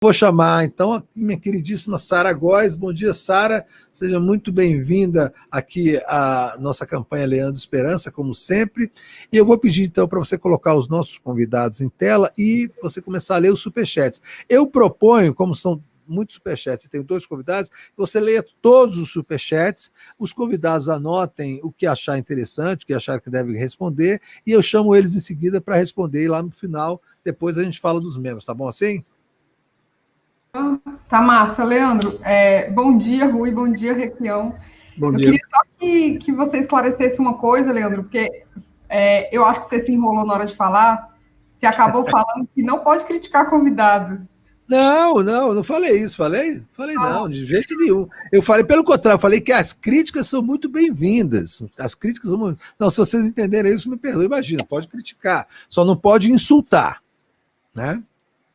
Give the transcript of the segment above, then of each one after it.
Vou chamar, então, a minha queridíssima Sara Góes. Bom dia, Sara. Seja muito bem-vinda aqui à nossa campanha Leandro Esperança, como sempre. E eu vou pedir, então, para você colocar os nossos convidados em tela e você começar a ler os superchats. Eu proponho, como são muitos superchats, e tenho 2 convidados, que você leia todos os superchats, os convidados anotem o que achar interessante, o que achar que devem responder, e eu chamo eles em seguida para responder, e lá no final, depois a gente fala dos membros, tá bom assim? Tá massa, Leandro. Bom dia, Rui, bom dia, Requião. Bom Eu dia. queria só que você esclarecesse uma coisa, Leandro, porque eu acho que você se enrolou na hora de falar, você acabou falando que não pode criticar convidado. Não falei isso, falei? Falei não, de jeito nenhum. Eu falei, pelo contrário, eu falei que as críticas são muito bem-vindas. As críticas são muito... Não, se vocês entenderem isso, me perdoe, imagina, pode criticar, só não pode insultar, né?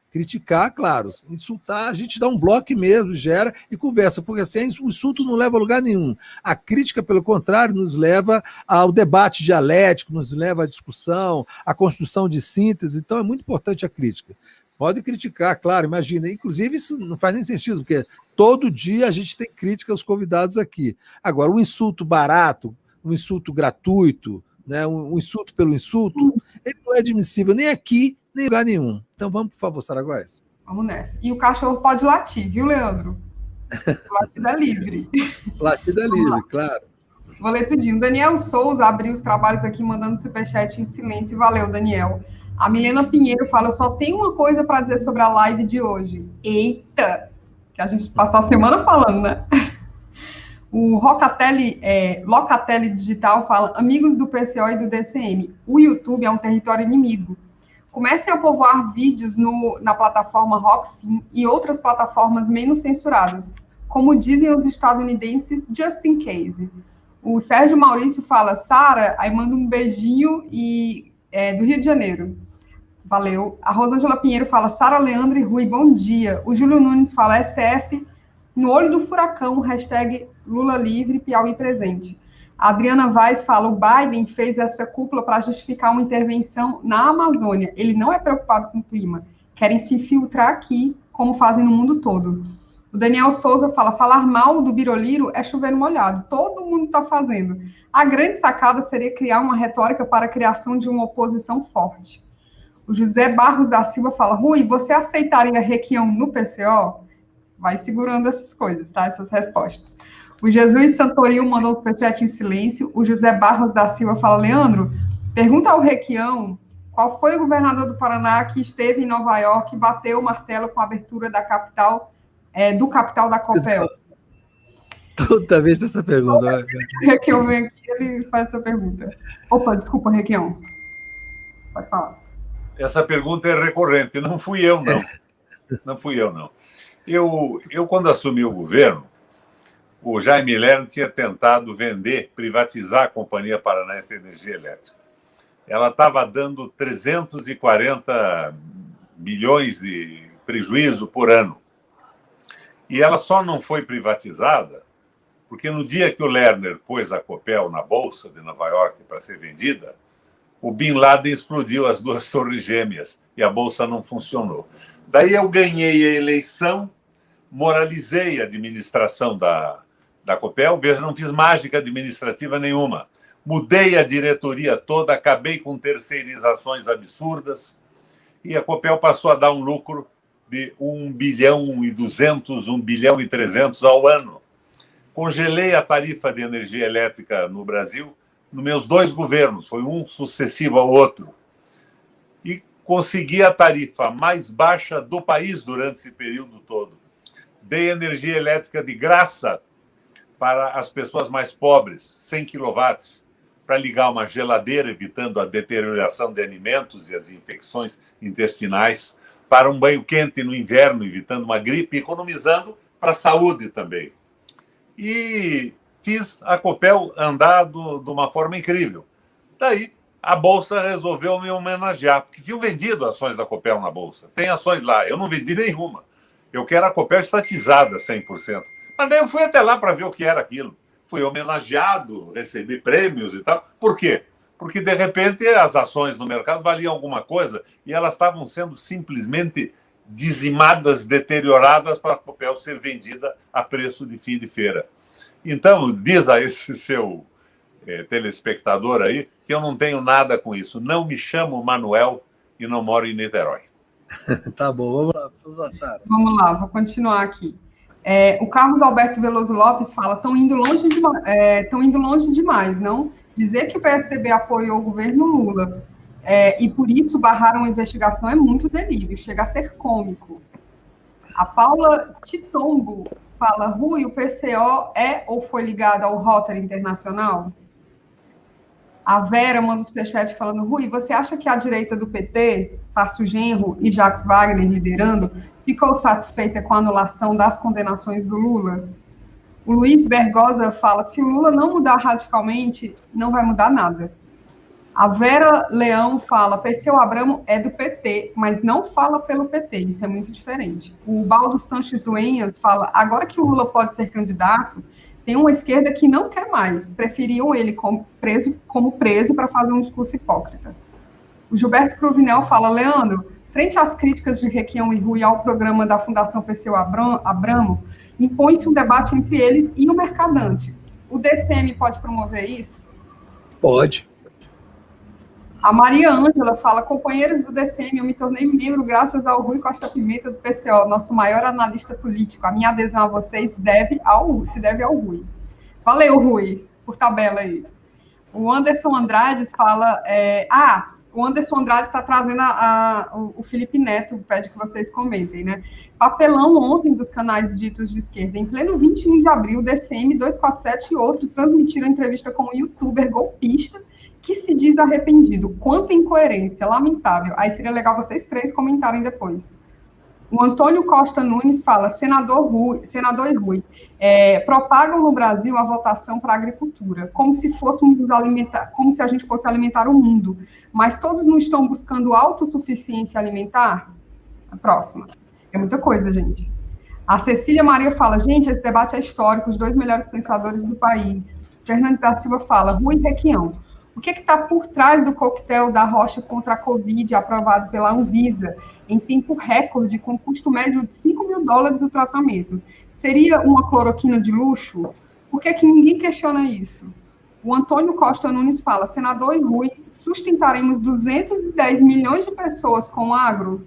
Criticar, claro, insultar, a gente dá um bloco mesmo, gera e conversa, porque assim, o insulto não leva a lugar nenhum. A crítica, pelo contrário, nos leva ao debate dialético, nos leva à discussão, à construção de síntese, então é muito importante a crítica. Pode criticar, claro, imagina. Inclusive, isso não faz nem sentido, porque todo dia a gente tem crítica aos convidados aqui. Agora, um insulto barato, um insulto gratuito, né, um insulto pelo insulto, ele não é admissível nem aqui, nem em lugar nenhum. Então vamos, por favor, Sara Góes. Vamos nessa. E o cachorro pode latir, viu, Leandro? Latida livre. Latida livre, claro. Vou ler tudinho. Daniel Souza abriu os trabalhos aqui, mandando superchat em silêncio. Valeu, Daniel. A Milena Pinheiro fala, só tem uma coisa para dizer sobre a live de hoje. Eita! Que a gente passou a semana falando, né? O Locatelli Digital fala, amigos do PCO e do DCM, o YouTube é um território inimigo. Comecem a povoar vídeos na plataforma Rockfin e outras plataformas menos censuradas, como dizem os estadunidenses, just in case. O Sérgio Maurício fala, Sara, aí manda um beijinho do Rio de Janeiro. Valeu. A Rosângela Pinheiro fala, Sara, Leandro e Rui, bom dia. O Júlio Nunes fala, STF no olho do furacão, hashtag Lula livre, Piauí presente. A Adriana Vaz fala, o Biden fez essa cúpula para justificar uma intervenção na Amazônia. Ele não é preocupado com o clima. Querem se infiltrar aqui, como fazem no mundo todo. O Daniel Souza fala, falar mal do Biroliro é chover no molhado. Todo mundo está fazendo. A grande sacada seria criar uma retórica para a criação de uma oposição forte. O José Barros da Silva fala, Rui, você aceitaria Requião no PCO? Vai segurando essas coisas, tá? Essas respostas. O Jesus Santoril mandou o superchat em silêncio. O José Barros da Silva fala, Leandro, pergunta ao Requião qual foi o governador do Paraná que esteve em Nova York e bateu o martelo com a abertura da capital, do capital da Copel. Toda vez dessa pergunta. Toda vez que o Requião vem aqui, ele faz essa pergunta. Opa, desculpa, Requião. Pode falar. Essa pergunta é recorrente. Não fui eu, não. Não fui eu, não. Eu quando assumi o governo, o Jaime Lerner tinha tentado privatizar a Companhia Paranaense de Energia Elétrica. Ela estava dando 340 bilhões de prejuízo por ano. E ela só não foi privatizada porque no dia que o Lerner pôs a Copel na Bolsa de Nova York para ser vendida, o Bin Laden explodiu as 2 torres gêmeas e a Bolsa não funcionou. Daí eu ganhei a eleição, moralizei a administração da Copel, veja, não fiz mágica administrativa nenhuma. Mudei a diretoria toda, acabei com terceirizações absurdas e a Copel passou a dar um lucro de 1 bilhão e 200, 1 bilhão e 300 ao ano. Congelei a tarifa de energia elétrica no Brasil nos meus 2 governos, foi um sucessivo ao outro. E consegui a tarifa mais baixa do país durante esse período todo. Dei energia elétrica de graça para as pessoas mais pobres, 100 quilowatts, para ligar uma geladeira, evitando a deterioração de alimentos e as infecções intestinais, para um banho quente no inverno, evitando uma gripe, economizando para a saúde também. E fiz a Copel andar de uma forma incrível. Daí, a Bolsa resolveu me homenagear, porque tinham vendido ações da Copel na Bolsa. Tem ações lá, eu não vendi nenhuma. Eu quero a Copel estatizada 100%. Mas daí eu fui até lá para ver o que era aquilo. Fui homenageado, recebi prêmios e tal. Por quê? Porque, de repente, as ações no mercado valiam alguma coisa e elas estavam sendo simplesmente dizimadas, deterioradas, para o papel ser vendida a preço de fim de feira. Então, diz a esse seu telespectador aí que eu não tenho nada com isso. Não me chamo Manuel e não moro em Niterói. Tá bom, vamos lá, Sara. Vamos lá, vou continuar aqui. O Carlos Alberto Veloso Lopes fala: estão indo longe demais, não? Dizer que o PSDB apoiou o governo Lula e por isso barraram a investigação é muito delírio, chega a ser cômico. A Paula Titombo fala: Rui, o PCO é ou foi ligado ao Rotary Internacional? A Vera manda um superchat falando: Rui, você acha que a direita do PT, Tarso Genro e Jacques Wagner liderando, ficou satisfeita com a anulação das condenações do Lula? O Luiz Bergosa fala: se o Lula não mudar radicalmente, não vai mudar nada. A Vera Leão fala: Perseu Abramo é do PT, mas não fala pelo PT, isso é muito diferente. O Baldo Sanches Duenhas fala: agora que o Lula pode ser candidato, tem uma esquerda que não quer mais, preferiam ele como preso para fazer um discurso hipócrita. O Gilberto Cruvinel fala: Leandro, frente às críticas de Requião e Rui ao programa da Fundação Perseu Abramo, impõe-se um debate entre eles e o mercadante. O DCM pode promover isso? Pode. A Maria Ângela fala: companheiros do DCM, eu me tornei membro graças ao Rui Costa Pimenta do PCO, nosso maior analista político. A minha adesão a vocês se deve ao Rui. Valeu, Rui, por tabela aí. O Anderson Andrade fala... o Anderson Andrade está trazendo o Felipe Neto, pede que vocês comentem, né? Papelão ontem dos canais ditos de esquerda. Em pleno 21 de abril, DCM, 247 e outros transmitiram entrevista com um youtuber golpista que se diz arrependido. Quanta incoerência, lamentável. Aí seria legal vocês três comentarem depois. O Antônio Costa Nunes fala: senador e Rui, propagam no Brasil a votação para a agricultura, como se a gente fosse alimentar o mundo, mas todos não estão buscando autossuficiência alimentar? A próxima. É muita coisa, gente. A Cecília Maria fala: gente, esse debate é histórico, os dois melhores pensadores do país. Fernandes da Silva fala: Rui Requião, o que está por trás do coquetel da Rocha contra a Covid aprovado pela Anvisa, em tempo recorde, com custo médio de $5.000 o tratamento? Seria uma cloroquina de luxo? Por que ninguém questiona isso? O Antônio Costa Nunes fala: senador e Rui, sustentaremos 210 milhões de pessoas com agro?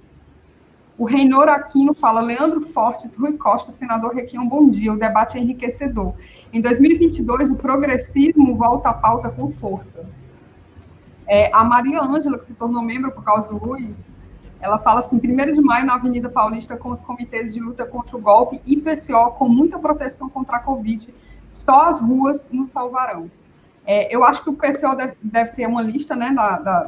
O Reinor Aquino fala: Leandro Fortes, Rui Costa, senador Requião, bom dia, o debate é enriquecedor. Em 2022, o progressismo volta à pauta com força. A Maria Ângela, que se tornou membro por causa do Rui, ela fala assim: 1º de maio na Avenida Paulista com os comitês de luta contra o golpe e PCO com muita proteção contra a Covid, só as ruas nos salvarão. Eu acho que o PCO deve ter uma lista, né,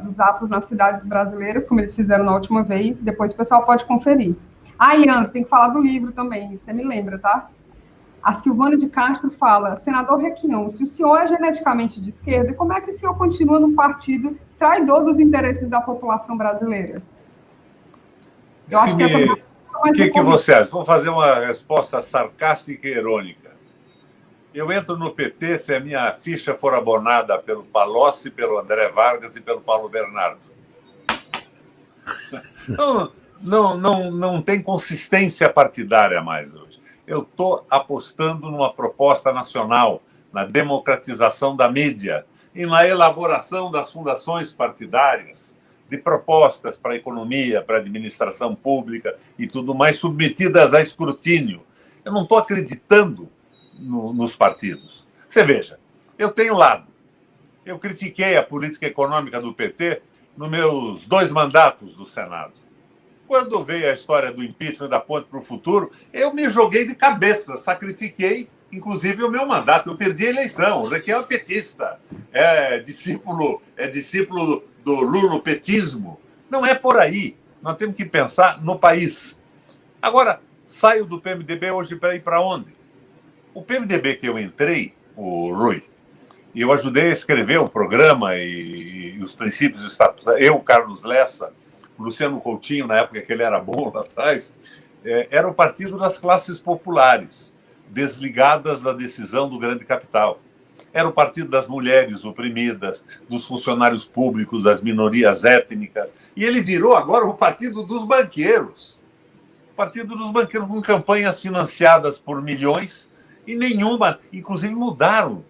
dos atos nas cidades brasileiras, como eles fizeram na última vez, depois o pessoal pode conferir. Leandro, tem que falar do livro também, você me lembra, tá? A Silvana de Castro fala: senador Requião, se o senhor é geneticamente de esquerda, como é que o senhor continua num partido traidor dos interesses da população brasileira? Eu acho que o que você acha? Vou fazer uma resposta sarcástica e irônica. Eu entro no PT se a minha ficha for abonada pelo Palocci, pelo André Vargas e pelo Paulo Bernardo. Não tem consistência partidária mais hoje. Eu estou apostando numa proposta nacional, na democratização da mídia e na elaboração das fundações partidárias, de propostas para a economia, para a administração pública e tudo mais, submetidas a escrutínio. Eu não estou acreditando nos partidos. Você veja, eu tenho lado. Eu critiquei a política econômica do PT nos meus 2 mandatos do Senado. Quando veio a história do impeachment da Ponte para o Futuro, eu me joguei de cabeça, sacrifiquei, inclusive, o meu mandato. Eu perdi a eleição. O Requião é petista, é discípulo do lulopetismo. Não é por aí. Nós temos que pensar no país. Agora, saio do PMDB hoje para ir para onde? O PMDB que eu entrei, o Rui, e eu ajudei a escrever o programa e os princípios do estatuto. Eu, Carlos Lessa, Luciano Coutinho, na época que ele era bom lá atrás, era o partido das classes populares, desligadas da decisão do grande capital. Era o partido das mulheres oprimidas, dos funcionários públicos, das minorias étnicas. E ele virou agora o partido dos banqueiros. partido dos banqueiros, com campanhas financiadas por milhões e nenhuma, inclusive mudaram.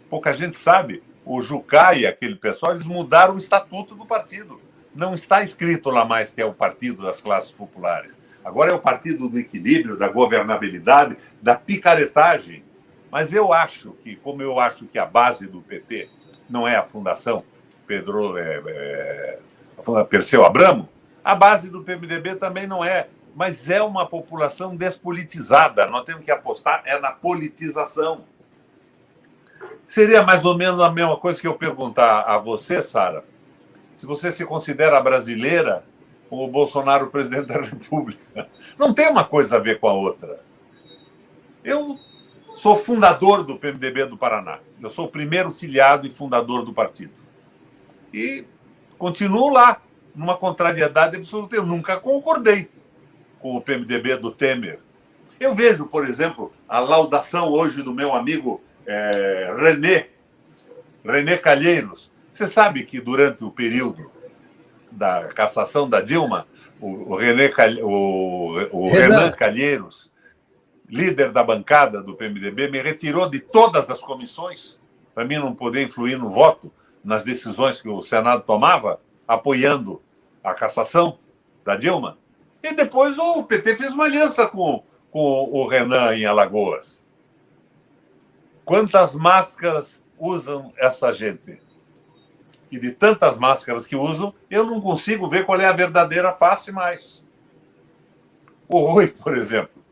Pouca gente sabe, o Jucá e aquele pessoal, eles mudaram o estatuto do partido. Não está escrito lá mais que é o Partido das Classes Populares. Agora é o Partido do Equilíbrio, da governabilidade, da picaretagem. Mas eu acho que, como eu acho que a base do PT não é a Fundação Perseu Abramo, a base do PMDB também não é, mas é uma população despolitizada. Nós temos que apostar na politização. Seria mais ou menos a mesma coisa que eu perguntar a você, Sara, se você se considera brasileira ou o Bolsonaro presidente da República. Não tem uma coisa a ver com a outra. Eu sou fundador do PMDB do Paraná. Eu sou o primeiro filiado e fundador do partido. E continuo lá, numa contrariedade absoluta. Eu nunca concordei com o PMDB do Temer. Eu vejo, por exemplo, a laudação hoje do meu amigo René Calheiros. Você sabe que durante o período da cassação da Dilma, o Renan Calheiros, líder da bancada do PMDB, me retirou de todas as comissões, para mim não poder influir no voto, nas decisões que o Senado tomava, apoiando a cassação da Dilma. E depois o PT fez uma aliança com o Renan em Alagoas. Quantas máscaras usam essa gente? E de tantas máscaras que usam, eu não consigo ver qual é a verdadeira face mais. O Rui, por exemplo.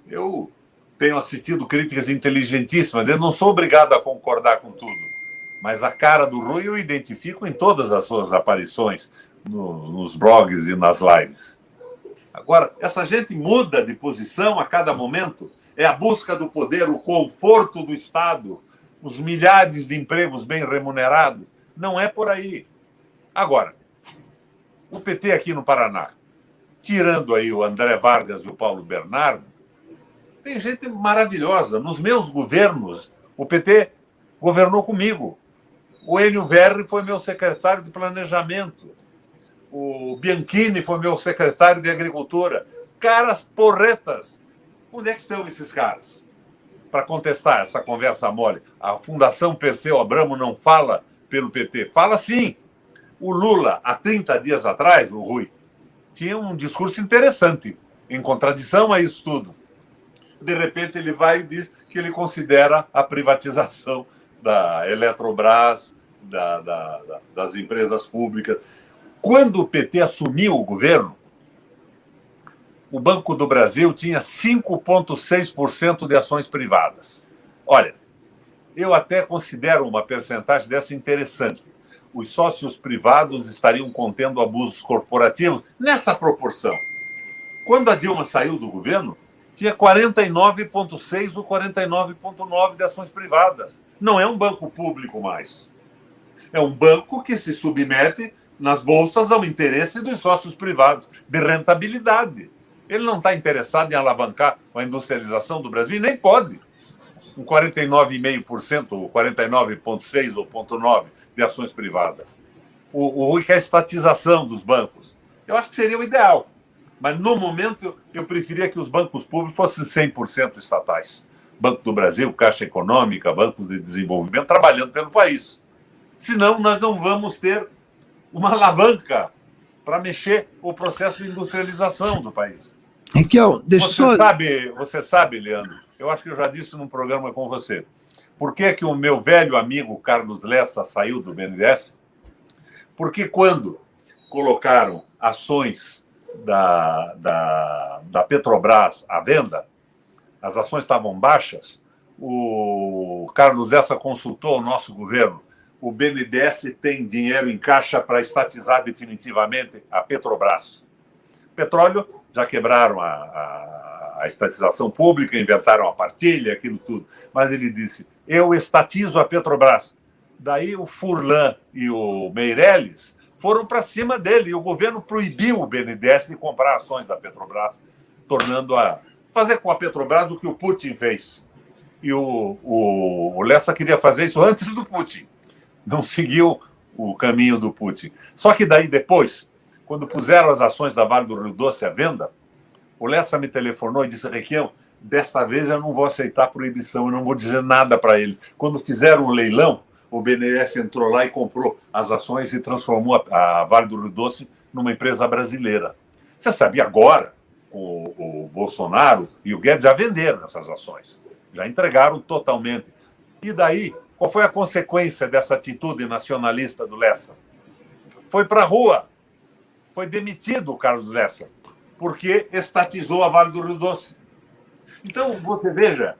Eu tenho assistido críticas inteligentíssimas, eu não sou obrigado a concordar com tudo, mas a cara do Rui eu identifico em todas as suas aparições, nos blogs e nas lives. Agora, essa gente muda de posição a cada momento, é a busca do poder, o conforto do Estado, os milhares de empregos bem remunerados. Não é por aí. Agora, o PT aqui no Paraná, tirando aí o André Vargas e o Paulo Bernardo, tem gente maravilhosa. Nos meus governos, o PT governou comigo. O Enio Verri foi meu secretário de Planejamento. O Bianchini foi meu secretário de Agricultura. Caras porretas. Onde é que estão esses caras? Para contestar essa conversa mole. A Fundação Perseu Abramo não fala pelo PT. Fala sim. O Lula, há 30 dias atrás, o Rui, tinha um discurso interessante, em contradição a isso tudo. De repente ele vai e diz que ele considera a privatização da Eletrobras, das empresas públicas. Quando o PT assumiu o governo, o Banco do Brasil tinha 5,6% de ações privadas. Olha, eu até considero uma percentagem dessa interessante. Os sócios privados estariam contendo abusos corporativos nessa proporção. Quando a Dilma saiu do governo, tinha 49,6% ou 49,9% de ações privadas. Não é um banco público mais. É um banco que se submete nas bolsas ao interesse dos sócios privados, de rentabilidade. Ele não está interessado em alavancar a industrialização do Brasil, e nem pode. Com 49,5%, ou 49,6% ou 0,9% de ações privadas. O Rui quer a estatização dos bancos. Eu acho que seria o ideal. Mas, no momento, eu preferia que os bancos públicos fossem 100% estatais. Banco do Brasil, Caixa Econômica, bancos de desenvolvimento, trabalhando pelo país. Senão, nós não vamos ter uma alavanca para mexer o processo de industrialização do país. Raquel, Você sabe, Leandro, eu acho que eu já disse num programa com você, por que o meu velho amigo Carlos Lessa saiu do BNDES? Porque quando colocaram ações da Petrobras à venda, as ações estavam baixas, o Carlos Lessa consultou o nosso governo. O BNDES tem dinheiro em caixa para estatizar definitivamente a Petrobras. Petróleo, já quebraram a estatização pública, inventaram a partilha, aquilo tudo. Mas ele disse, eu estatizo a Petrobras. Daí o Furlan e o Meirelles foram para cima dele, e o governo proibiu o BNDES de comprar ações da Petrobras, fazer com a Petrobras o que o Putin fez. E o Lessa queria fazer isso antes do Putin. Não seguiu o caminho do Putin. Só que daí depois, quando puseram as ações da Vale do Rio Doce à venda, O Lessa me telefonou e disse, Requião, desta vez eu não vou aceitar proibição, eu não vou dizer nada para eles. Quando fizeram o leilão, o BNDES entrou lá e comprou as ações e transformou a Vale do Rio Doce numa empresa brasileira. Você sabe, agora o Bolsonaro e o Guedes já venderam essas ações, já entregaram totalmente. E daí, qual foi a consequência dessa atitude nacionalista do Lessa? Foi para a rua, foi demitido o Carlos Lessa, porque estatizou a Vale do Rio Doce. Então, você veja,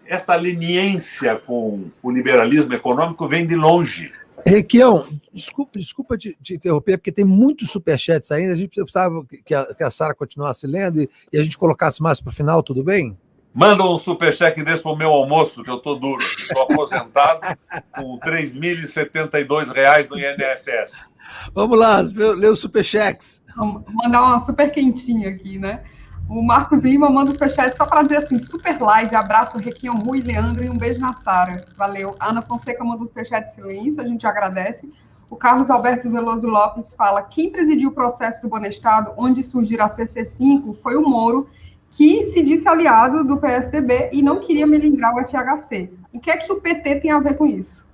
esta leniência com o liberalismo econômico vem de longe. Requião, desculpa te interromper, porque tem muitos superchats ainda. A gente precisava que a Sara continuasse lendo e a gente colocasse mais para o final, tudo bem? Manda um superchat desse para o meu almoço, que eu estou duro. Estou aposentado com R$ 3.072 no INSS. Vamos lá, ler os superchats. Vamos mandar uma super quentinha aqui, né? O Marcos Lima manda o superchat só para dizer assim, super live, abraço, Requião, Rui, Leandro e um beijo na Sara. Valeu. A Ana Fonseca manda o superchat de silêncio, a gente agradece. O Carlos Alberto Veloso Lopes fala, quem presidiu o processo do Bonestado, onde surgiu a CC5, foi o Moro, que se disse aliado do PSDB e não queria melindrar o FHC. O que é que o PT tem a ver com isso?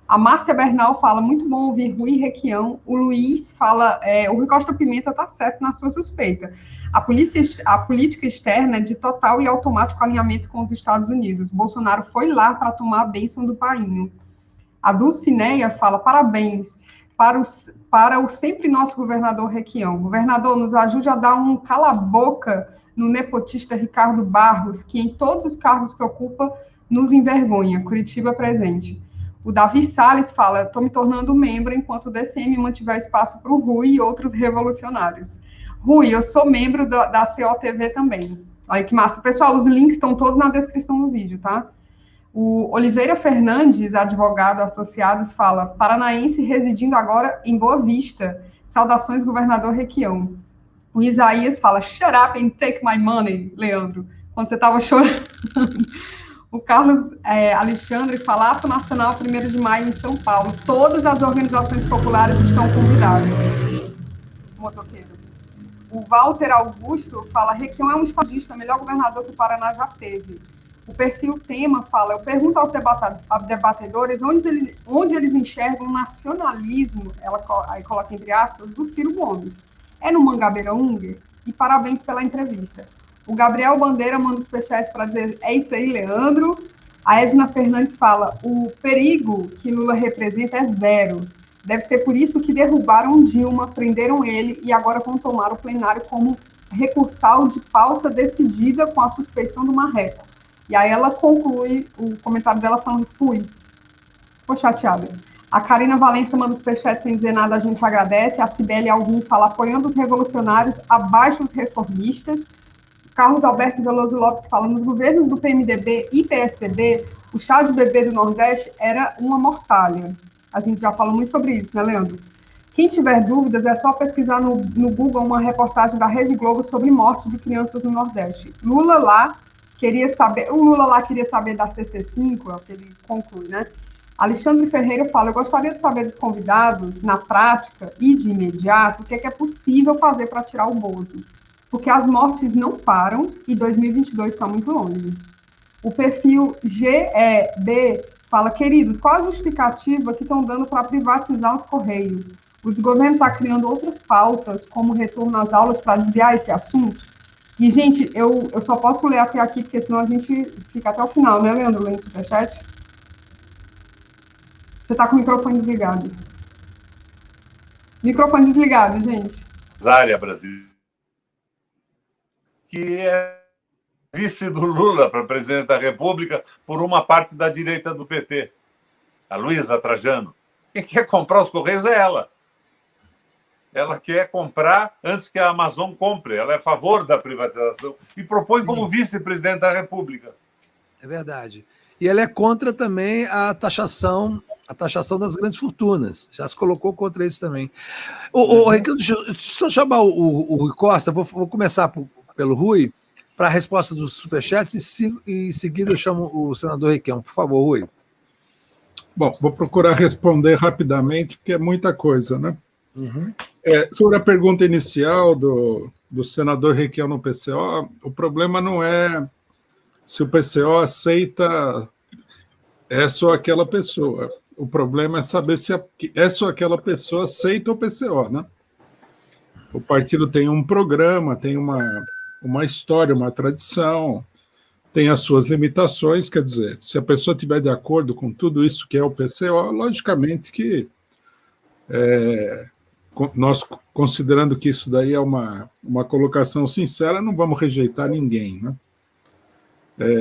A Márcia Bernal fala, muito bom ouvir Rui e Requião. O Luiz fala, o Rui Costa Pimenta está certo na sua suspeita. A política externa é de total e automático alinhamento com os Estados Unidos. Bolsonaro foi lá para tomar a bênção do painho. A Dulcineia fala, parabéns para o sempre nosso governador Requião. Governador, nos ajude a dar um cala-boca no nepotista Ricardo Barros, que em todos os cargos que ocupa nos envergonha. Curitiba presente. O Davi Salles fala, estou me tornando membro enquanto o DCM mantiver espaço para o Rui e outros revolucionários. Rui, eu sou membro da COTV também. Olha que massa. Pessoal, os links estão todos na descrição do vídeo, tá? O Oliveira Fernandes, advogado associados, fala, paranaense residindo agora em Boa Vista. Saudações, governador Requião. O Isaías fala, shut up and take my money, Leandro, quando você estava chorando. O Carlos Alexandre fala, Ato Nacional 1º de maio em São Paulo. Todas as organizações populares estão convidadas. Motoqueiro. O Walter Augusto fala, Requião é um estadista, melhor governador que o Paraná já teve. O perfil Tema fala, eu pergunto aos debatedores onde eles enxergam o nacionalismo, aí coloca entre aspas, do Ciro Gomes. É no Mangabeira Unger? E parabéns pela entrevista. O Gabriel Bandeira manda os superchat para dizer, é isso aí, Leandro. A Edna Fernandes fala, o perigo que Lula representa é zero. Deve ser por isso que derrubaram Dilma, prenderam ele e agora vão tomar o plenário como recursal de pauta decidida com a suspeição do Marreco. E aí ela conclui o comentário dela falando, ficou chateada. A Karina Valença manda os superchat sem dizer nada, a gente agradece. A Cibele Alvim fala, apoiando os revolucionários, abaixo os reformistas. Carlos Alberto Veloso Lopes fala, nos governos do PMDB e PSDB, o chá de bebê do Nordeste era uma mortalha. A gente já falou muito sobre isso, né, Leandro? Quem tiver dúvidas, é só pesquisar no Google uma reportagem da Rede Globo sobre morte de crianças no Nordeste. O Lula lá queria saber da CC5, é o que ele conclui, né? Alexandre Ferreira fala, eu gostaria de saber dos convidados, na prática e de imediato, o que é possível fazer para tirar o Bozo. Porque as mortes não param e 2022 está muito longe. O perfil GEB fala, queridos, qual a justificativa que estão dando para privatizar os Correios? O desgoverno está criando outras pautas, como retorno às aulas, para desviar esse assunto? E, gente, eu só posso ler até aqui, porque senão a gente fica até o final, né, Leandro, lendo o superchat? Você está com o microfone desligado. Microfone desligado, gente. Área Brasil, que é vice do Lula para presidente da República por uma parte da direita do PT, a Luísa Trajano. Quem quer comprar os Correios é ela. Ela quer comprar antes que a Amazon compre. Ela é a favor da privatização e propõe como vice-presidente da República. É verdade. E ela é contra também a taxação das grandes fortunas. Já se colocou contra isso também. Ricardo, deixa eu só chamar o Rui Costa, vou começar pelo Rui, para a resposta dos superchats, e em seguida eu chamo o senador Requião. Por favor, Rui. Bom, vou procurar responder rapidamente, porque é muita coisa, né? Uhum. Sobre a pergunta inicial do senador Requião no PCO, o problema não é se o PCO aceita essa ou aquela pessoa. O problema é saber se essa ou aquela pessoa aceita o PCO, né? O partido tem um programa, tem uma história, uma tradição, tem as suas limitações, quer dizer, se a pessoa estiver de acordo com tudo isso que é o PCO, logicamente que nós, considerando que isso daí é uma colocação sincera, não vamos rejeitar ninguém, né?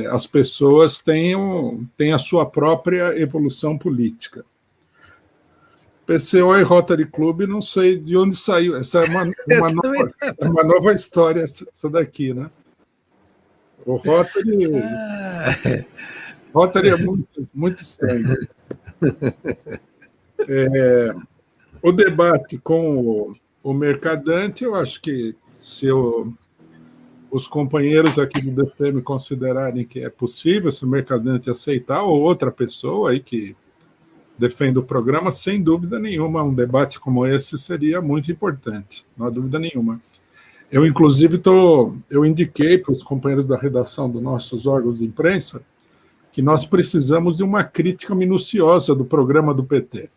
As pessoas têm a sua própria evolução política. PCO e Rotary Club, não sei de onde saiu. Essa é uma nova história, essa daqui, né? O Rotary é muito, muito estranho. O debate com o Mercadante, eu acho que se os companheiros aqui do DPM considerarem que é possível, se o Mercadante aceitar, ou outra pessoa aí que defende o programa, sem dúvida nenhuma, um debate como esse seria muito importante, não há dúvida nenhuma. Eu, inclusive, eu indiquei para os companheiros da redação dos nossos órgãos de imprensa que nós precisamos de uma crítica minuciosa do programa do PT.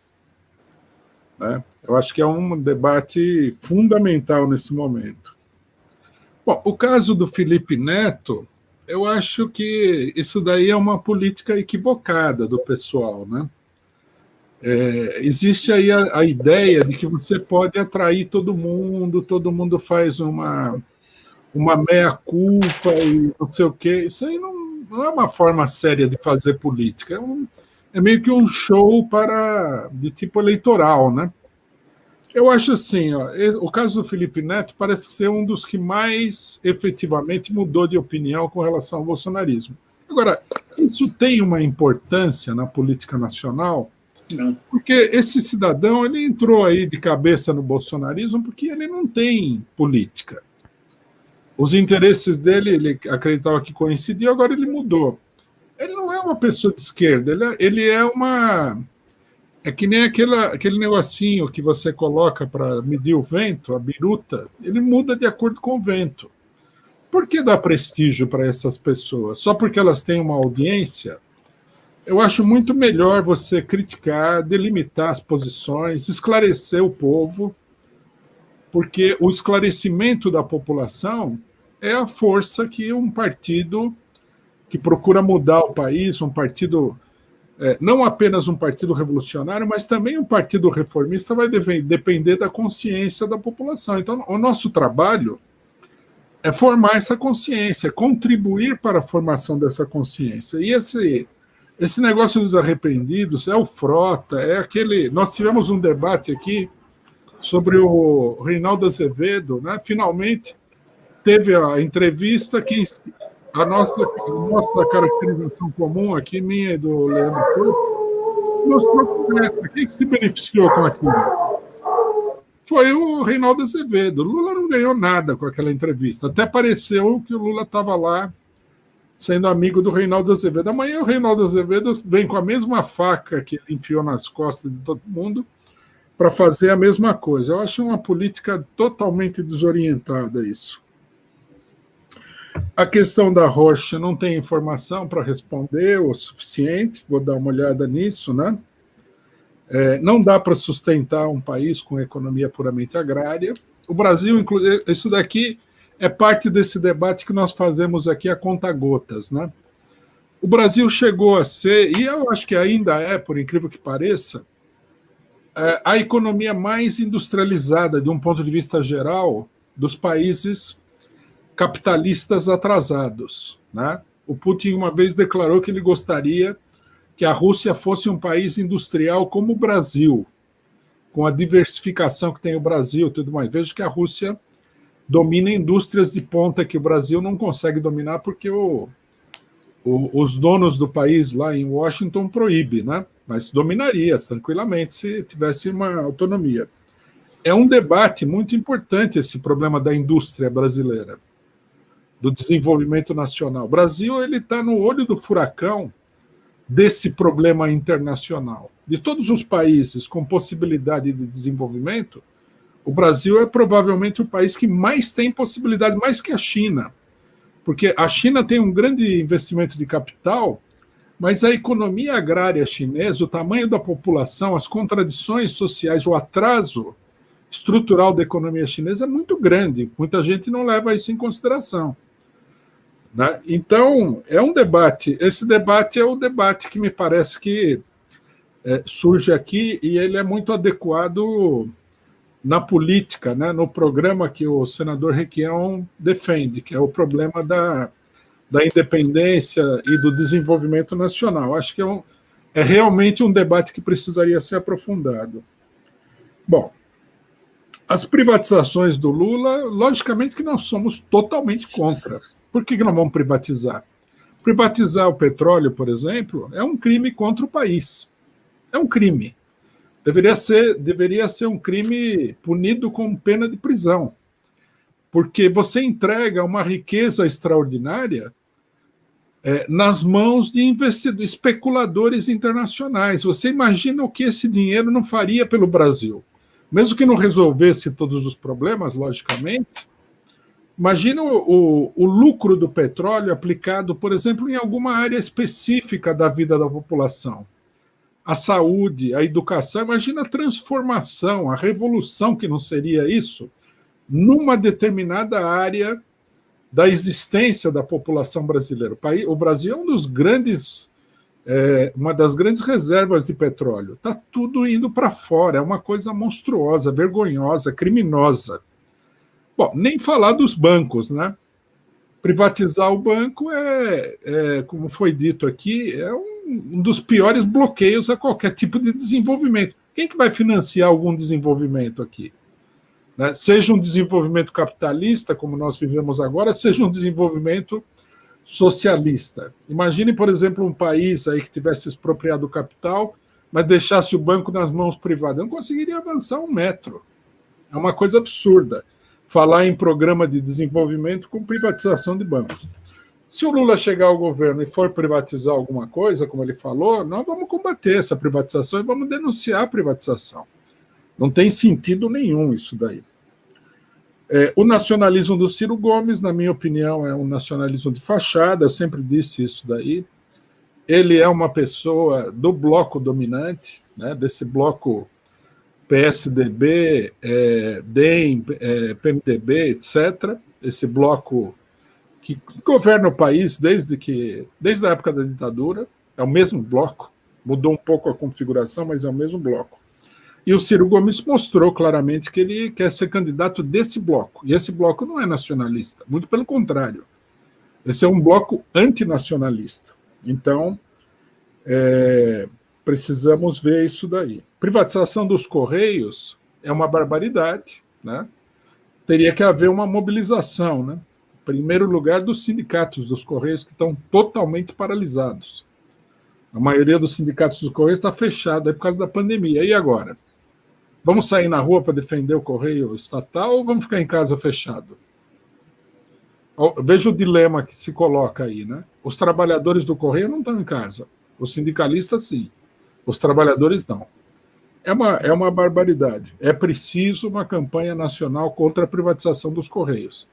Né? Eu acho que é um debate fundamental nesse momento. Bom, o caso do Felipe Neto, eu acho que isso daí é uma política equivocada do pessoal, né? Existe aí a ideia de que você pode atrair todo mundo faz uma meia-culpa e não sei o quê. Isso aí não é uma forma séria de fazer política, é meio que um show de tipo eleitoral, né? Eu acho assim, o caso do Felipe Neto parece ser um dos que mais efetivamente mudou de opinião com relação ao bolsonarismo. Agora, isso tem uma importância na política nacional? Não. Porque esse cidadão ele entrou aí de cabeça no bolsonarismo porque ele não tem política. Os interesses dele, ele acreditava que coincidiam, agora ele mudou. Ele não é uma pessoa de esquerda, ele é uma... É que nem aquele negocinho que você coloca para medir o vento, a biruta, ele muda de acordo com o vento. Por que dar prestígio para essas pessoas? Só porque elas têm uma audiência? Eu acho muito melhor você criticar, delimitar as posições, esclarecer o povo, porque o esclarecimento da população é a força que um partido que procura mudar o país, um partido, não apenas um partido revolucionário, mas também um partido reformista, vai depender da consciência da população. Então, o nosso trabalho é formar essa consciência, contribuir para a formação dessa consciência. E esse negócio dos arrependidos é o Frota, é aquele... Nós tivemos um debate aqui sobre o Reinaldo Azevedo, né? Finalmente teve a entrevista que a nossa caracterização comum aqui, minha e do Leandro Porto, mostrou quem se beneficiou com aquilo. Foi o Reinaldo Azevedo. O Lula não ganhou nada com aquela entrevista. Até pareceu que o Lula estava lá sendo amigo do Reinaldo Azevedo. Amanhã o Reinaldo Azevedo vem com a mesma faca que ele enfiou nas costas de todo mundo para fazer a mesma coisa. Eu acho uma política totalmente desorientada isso. A questão da Rocha, não tem informação para responder o suficiente, vou dar uma olhada nisso, né? Não dá para sustentar um país com economia puramente agrária. O Brasil, isso daqui é parte desse debate que nós fazemos aqui a conta-gotas, né? O Brasil chegou a ser, e eu acho que ainda é, por incrível que pareça, a economia mais industrializada, de um ponto de vista geral, dos países capitalistas atrasados, né? O Putin uma vez declarou que ele gostaria que a Rússia fosse um país industrial como o Brasil, com a diversificação que tem o Brasil e tudo mais. Veja que a Rússia domina indústrias de ponta que o Brasil não consegue dominar porque os donos do país lá em Washington proíbem, né? Mas dominaria tranquilamente se tivesse uma autonomia. É um debate muito importante esse problema da indústria brasileira, do desenvolvimento nacional. O Brasil está no olho do furacão desse problema internacional. De todos os países com possibilidade de desenvolvimento, o Brasil é provavelmente o país que mais tem possibilidade, mais que a China. Porque a China tem um grande investimento de capital, mas a economia agrária chinesa, o tamanho da população, as contradições sociais, o atraso estrutural da economia chinesa é muito grande. Muita gente não leva isso em consideração. Né? Então, é um debate. Esse debate é o debate que me parece que surge aqui, e ele é muito adequado na política, né? No programa que o senador Requião defende, que é o problema da independência e do desenvolvimento nacional. Acho que é realmente um debate que precisaria ser aprofundado. Bom, as privatizações do Lula, logicamente que nós somos totalmente contra. Por que não vamos privatizar? Privatizar o petróleo, por exemplo, é um crime contra o país. É um crime. Deveria ser um crime punido com pena de prisão. Porque você entrega uma riqueza extraordinária nas mãos de investidores, especuladores internacionais. Você imagina o que esse dinheiro não faria pelo Brasil? Mesmo que não resolvesse todos os problemas, logicamente, imagina o lucro do petróleo aplicado, por exemplo, em alguma área específica da vida da população. A saúde, a educação, imagina a transformação, a revolução que não seria isso, numa determinada área da existência da população brasileira. O Brasil é uma das grandes reservas de petróleo. Está tudo indo para fora, é uma coisa monstruosa, vergonhosa, criminosa. Bom, nem falar dos bancos, né? Privatizar o banco como foi dito aqui, é um dos piores bloqueios a qualquer tipo de desenvolvimento. Quem que vai financiar algum desenvolvimento aqui? Né? Seja um desenvolvimento capitalista, como nós vivemos agora, seja um desenvolvimento socialista. Imagine, por exemplo, um país aí que tivesse expropriado o capital, mas deixasse o banco nas mãos privadas. Não conseguiria avançar 1 metro. É uma coisa absurda falar em programa de desenvolvimento com privatização de bancos. Se o Lula chegar ao governo e for privatizar alguma coisa, como ele falou, nós vamos combater essa privatização e vamos denunciar a privatização. Não tem sentido nenhum isso daí. O nacionalismo do Ciro Gomes, na minha opinião, é um nacionalismo de fachada, eu sempre disse isso daí. Ele é uma pessoa do bloco dominante, né, desse bloco PSDB, DEM, PMDB, etc., esse bloco que governa o país desde a época da ditadura, é o mesmo bloco, mudou um pouco a configuração, mas é o mesmo bloco. E o Ciro Gomes mostrou claramente que ele quer ser candidato desse bloco. E esse bloco não é nacionalista, muito pelo contrário. Esse é um bloco antinacionalista. Então, precisamos ver isso daí. Privatização dos Correios é uma barbaridade, né? Teria que haver uma mobilização, né? Em primeiro lugar, dos sindicatos dos Correios, que estão totalmente paralisados. A maioria dos sindicatos dos Correios está fechada por causa da pandemia. E agora? Vamos sair na rua para defender o Correio estatal ou vamos ficar em casa fechado? Veja o dilema que se coloca aí, né? Os trabalhadores do Correio não estão em casa. Os sindicalistas, sim. Os trabalhadores, não. É uma barbaridade. É preciso uma campanha nacional contra a privatização dos Correios.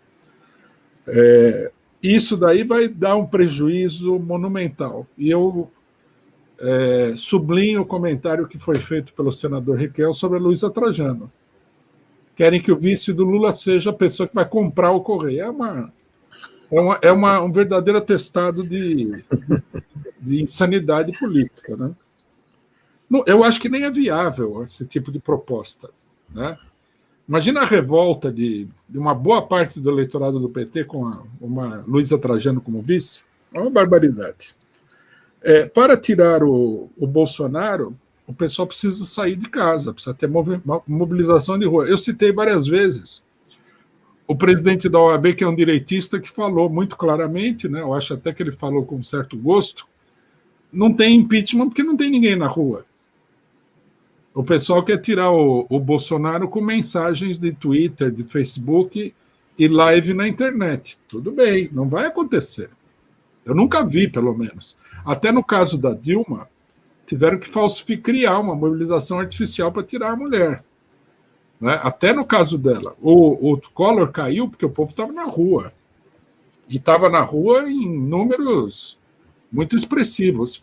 Isso daí vai dar um prejuízo monumental. E eu sublinho o comentário que foi feito pelo senador Requião sobre a Luísa Trajano. Querem que o vice do Lula seja a pessoa que vai comprar o Correio. Um verdadeiro atestado de insanidade política, né? Eu acho que nem é viável esse tipo de proposta, né? Imagina a revolta de uma boa parte do eleitorado do PT com uma Luísa Trajano como vice. É uma barbaridade. Para tirar o Bolsonaro, o pessoal precisa sair de casa, precisa ter mobilização de rua. Eu citei várias vezes o presidente da OAB, que é um direitista, que falou muito claramente, né? Eu acho até que ele falou com certo gosto, não tem impeachment porque não tem ninguém na rua. O pessoal quer tirar o Bolsonaro com mensagens de Twitter, de Facebook e live na internet. Tudo bem, não vai acontecer. Eu nunca vi, pelo menos. Até no caso da Dilma, tiveram que criar uma mobilização artificial para tirar a mulher. né? Até no caso dela. O Collor caiu porque o povo estava na rua. E estava na rua em números muito expressivos.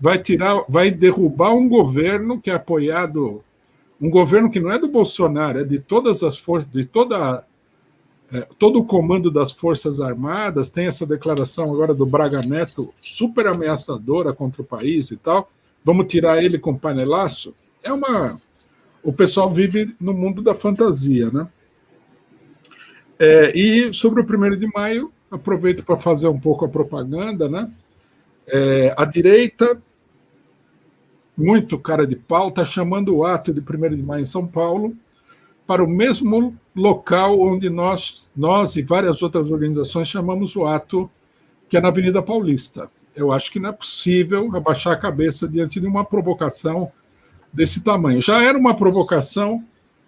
Vai derrubar um governo que é apoiado, um governo que não é do Bolsonaro, é de todas as forças, de todo o comando das Forças Armadas. Tem essa declaração agora do Braga Neto, super ameaçadora contra o país e tal. Vamos tirar ele com panelaço? O pessoal vive no mundo da fantasia, né? E sobre o 1º de maio, aproveito para fazer um pouco a propaganda, né? A direita, muito cara de pau, está chamando o ato de 1º de maio em São Paulo para o mesmo local onde nós e várias outras organizações chamamos o ato, que é na Avenida Paulista. Eu acho que não é possível abaixar a cabeça diante de uma provocação desse tamanho. Já era uma provocação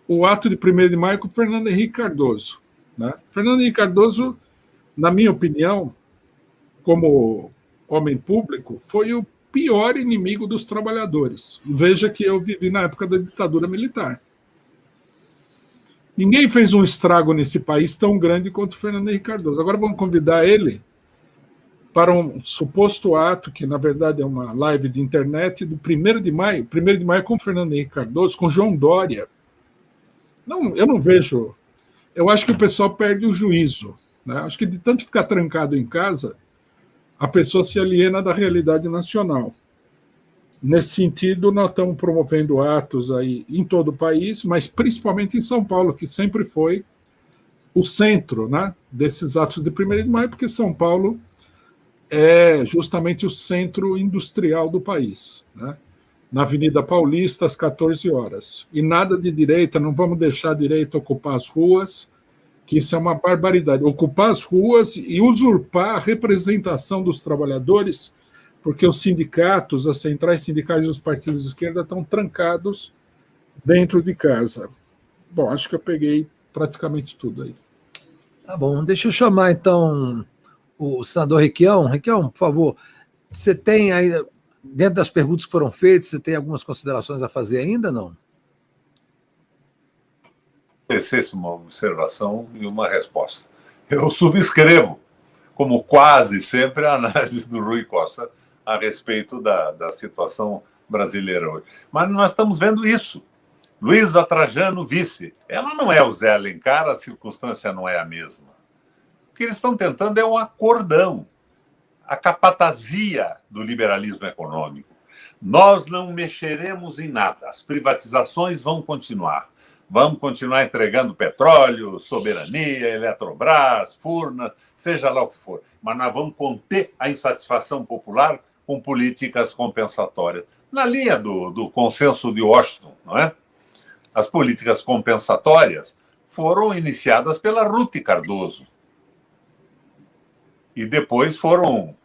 o ato de 1º de maio com Fernando Henrique Cardoso, né? Fernando Henrique Cardoso, na minha opinião, como homem público, foi o pior inimigo dos trabalhadores. Veja que eu vivi na época da ditadura militar. Ninguém fez um estrago nesse país tão grande quanto o Fernando Henrique Cardoso. Agora vamos convidar ele para um suposto ato, que na verdade é uma live de internet, do 1º de maio. 1º de maio com o Fernando Henrique Cardoso, com João Dória. Não, eu não vejo... Eu acho que o pessoal perde o juízo, né? Acho que de tanto ficar trancado em casa, a pessoa se aliena da realidade nacional. Nesse sentido, nós estamos promovendo atos aí em todo o país, mas principalmente em São Paulo, que sempre foi o centro, né, desses atos de 1º de maio, porque São Paulo é justamente o centro industrial do país, né? Na Avenida Paulista, às 14 horas. E nada de direita, não vamos deixar a direita ocupar as ruas, que isso é uma barbaridade. Ocupar as ruas e usurpar a representação dos trabalhadores, porque os sindicatos, as centrais sindicais e os partidos de esquerda estão trancados dentro de casa. Bom, acho que eu peguei praticamente tudo aí. Tá bom, deixa eu chamar então o senador Requião. Requião, por favor, você tem aí, dentro das perguntas que foram feitas, você tem algumas considerações a fazer ainda, não? Essa uma observação e uma resposta. Eu subscrevo, como quase sempre, a análise do Rui Costa a respeito da situação brasileira hoje. Mas nós estamos vendo isso. Luísa Trajano, vice. Ela não é o Zé Alencar, a circunstância não é a mesma. O que eles estão tentando é um acordão, a capatazia do liberalismo econômico. Nós não mexeremos em nada, as privatizações vão continuar. Vamos continuar entregando petróleo, soberania, Eletrobras, Furnas, seja lá o que for. Mas nós vamos conter a insatisfação popular com políticas compensatórias. Na linha do consenso de Washington, não é? As políticas compensatórias foram iniciadas pela Ruth Cardoso e depois foram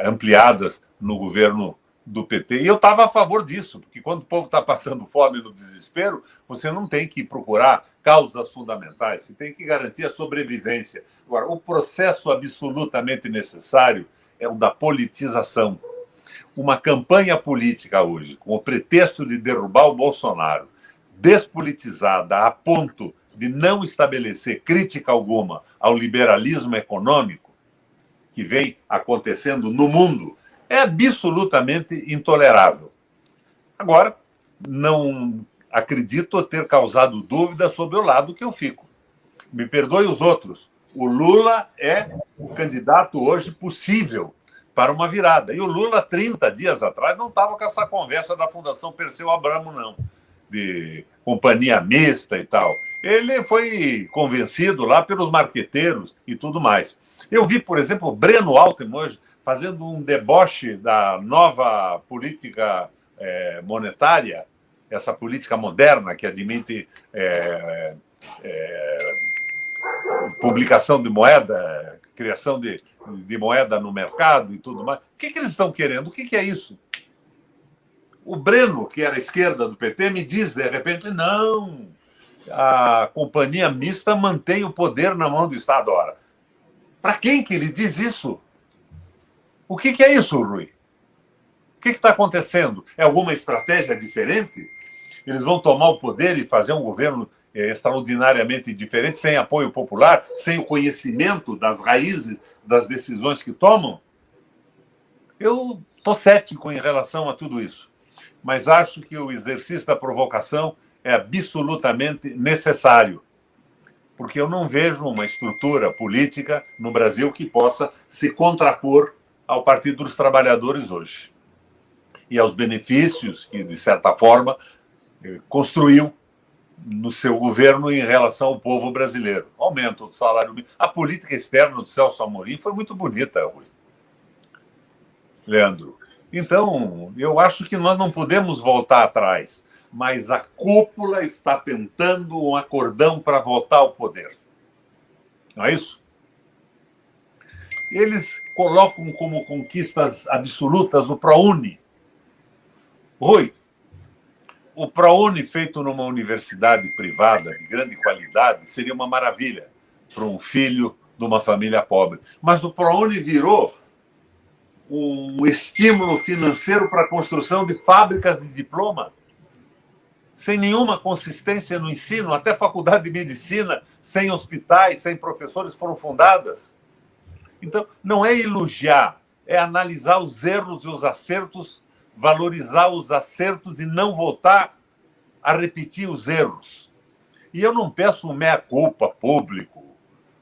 ampliadas no governo do PT. E eu estava a favor disso, porque quando o povo está passando fome no desespero, você não tem que procurar causas fundamentais, você tem que garantir a sobrevivência. Agora, o processo absolutamente necessário é o da politização. Uma campanha política hoje, com o pretexto de derrubar o Bolsonaro, despolitizada a ponto de não estabelecer crítica alguma ao liberalismo econômico que vem acontecendo no mundo, é absolutamente intolerável. Agora, não acredito ter causado dúvida sobre o lado que eu fico. Me perdoe os outros. O Lula é o candidato hoje possível para uma virada. E o Lula, 30 dias atrás, não estava com essa conversa da Fundação Perseu Abramo, não, de companhia mista e tal. Ele foi convencido lá pelos marqueteiros e tudo mais. Eu vi, por exemplo, o Breno Altman hoje fazendo um deboche da nova política monetária, essa política moderna que admite publicação de moeda, criação de moeda no mercado e tudo mais. O que eles estão querendo? O que é isso? O Breno, que era a esquerda do PT, me diz, de repente, não, a companhia mista mantém o poder na mão do Estado. Ora, para quem que ele diz isso? O que é isso, Rui? O que está acontecendo? É alguma estratégia diferente? Eles vão tomar o poder e fazer um governo extraordinariamente diferente, sem apoio popular, sem o conhecimento das raízes das decisões que tomam, eu estou cético em relação a tudo isso. Mas acho que o exercício da provocação é absolutamente necessário, porque eu não vejo uma estrutura política no Brasil que possa se contrapor ao Partido dos Trabalhadores hoje e aos benefícios que, de certa forma, construiu no seu governo em relação ao povo brasileiro. Aumento do salário mínimo. A política externa do Celso Amorim foi muito bonita, Rui. Leandro. Então, eu acho que nós não podemos voltar atrás, mas a cúpula está tentando um acordão para voltar ao poder. Não é isso? Eles colocam como conquistas absolutas o ProUni. Rui, o ProUni feito numa universidade privada de grande qualidade seria uma maravilha para um filho de uma família pobre. Mas o ProUni virou um estímulo financeiro para a construção de fábricas de diploma, sem nenhuma consistência no ensino. Até faculdade de medicina, sem hospitais, sem professores, foram fundadas. Então, não é elogiar, é analisar os erros e os acertos, valorizar os acertos e não voltar a repetir os erros. E eu não peço um meia-culpa público.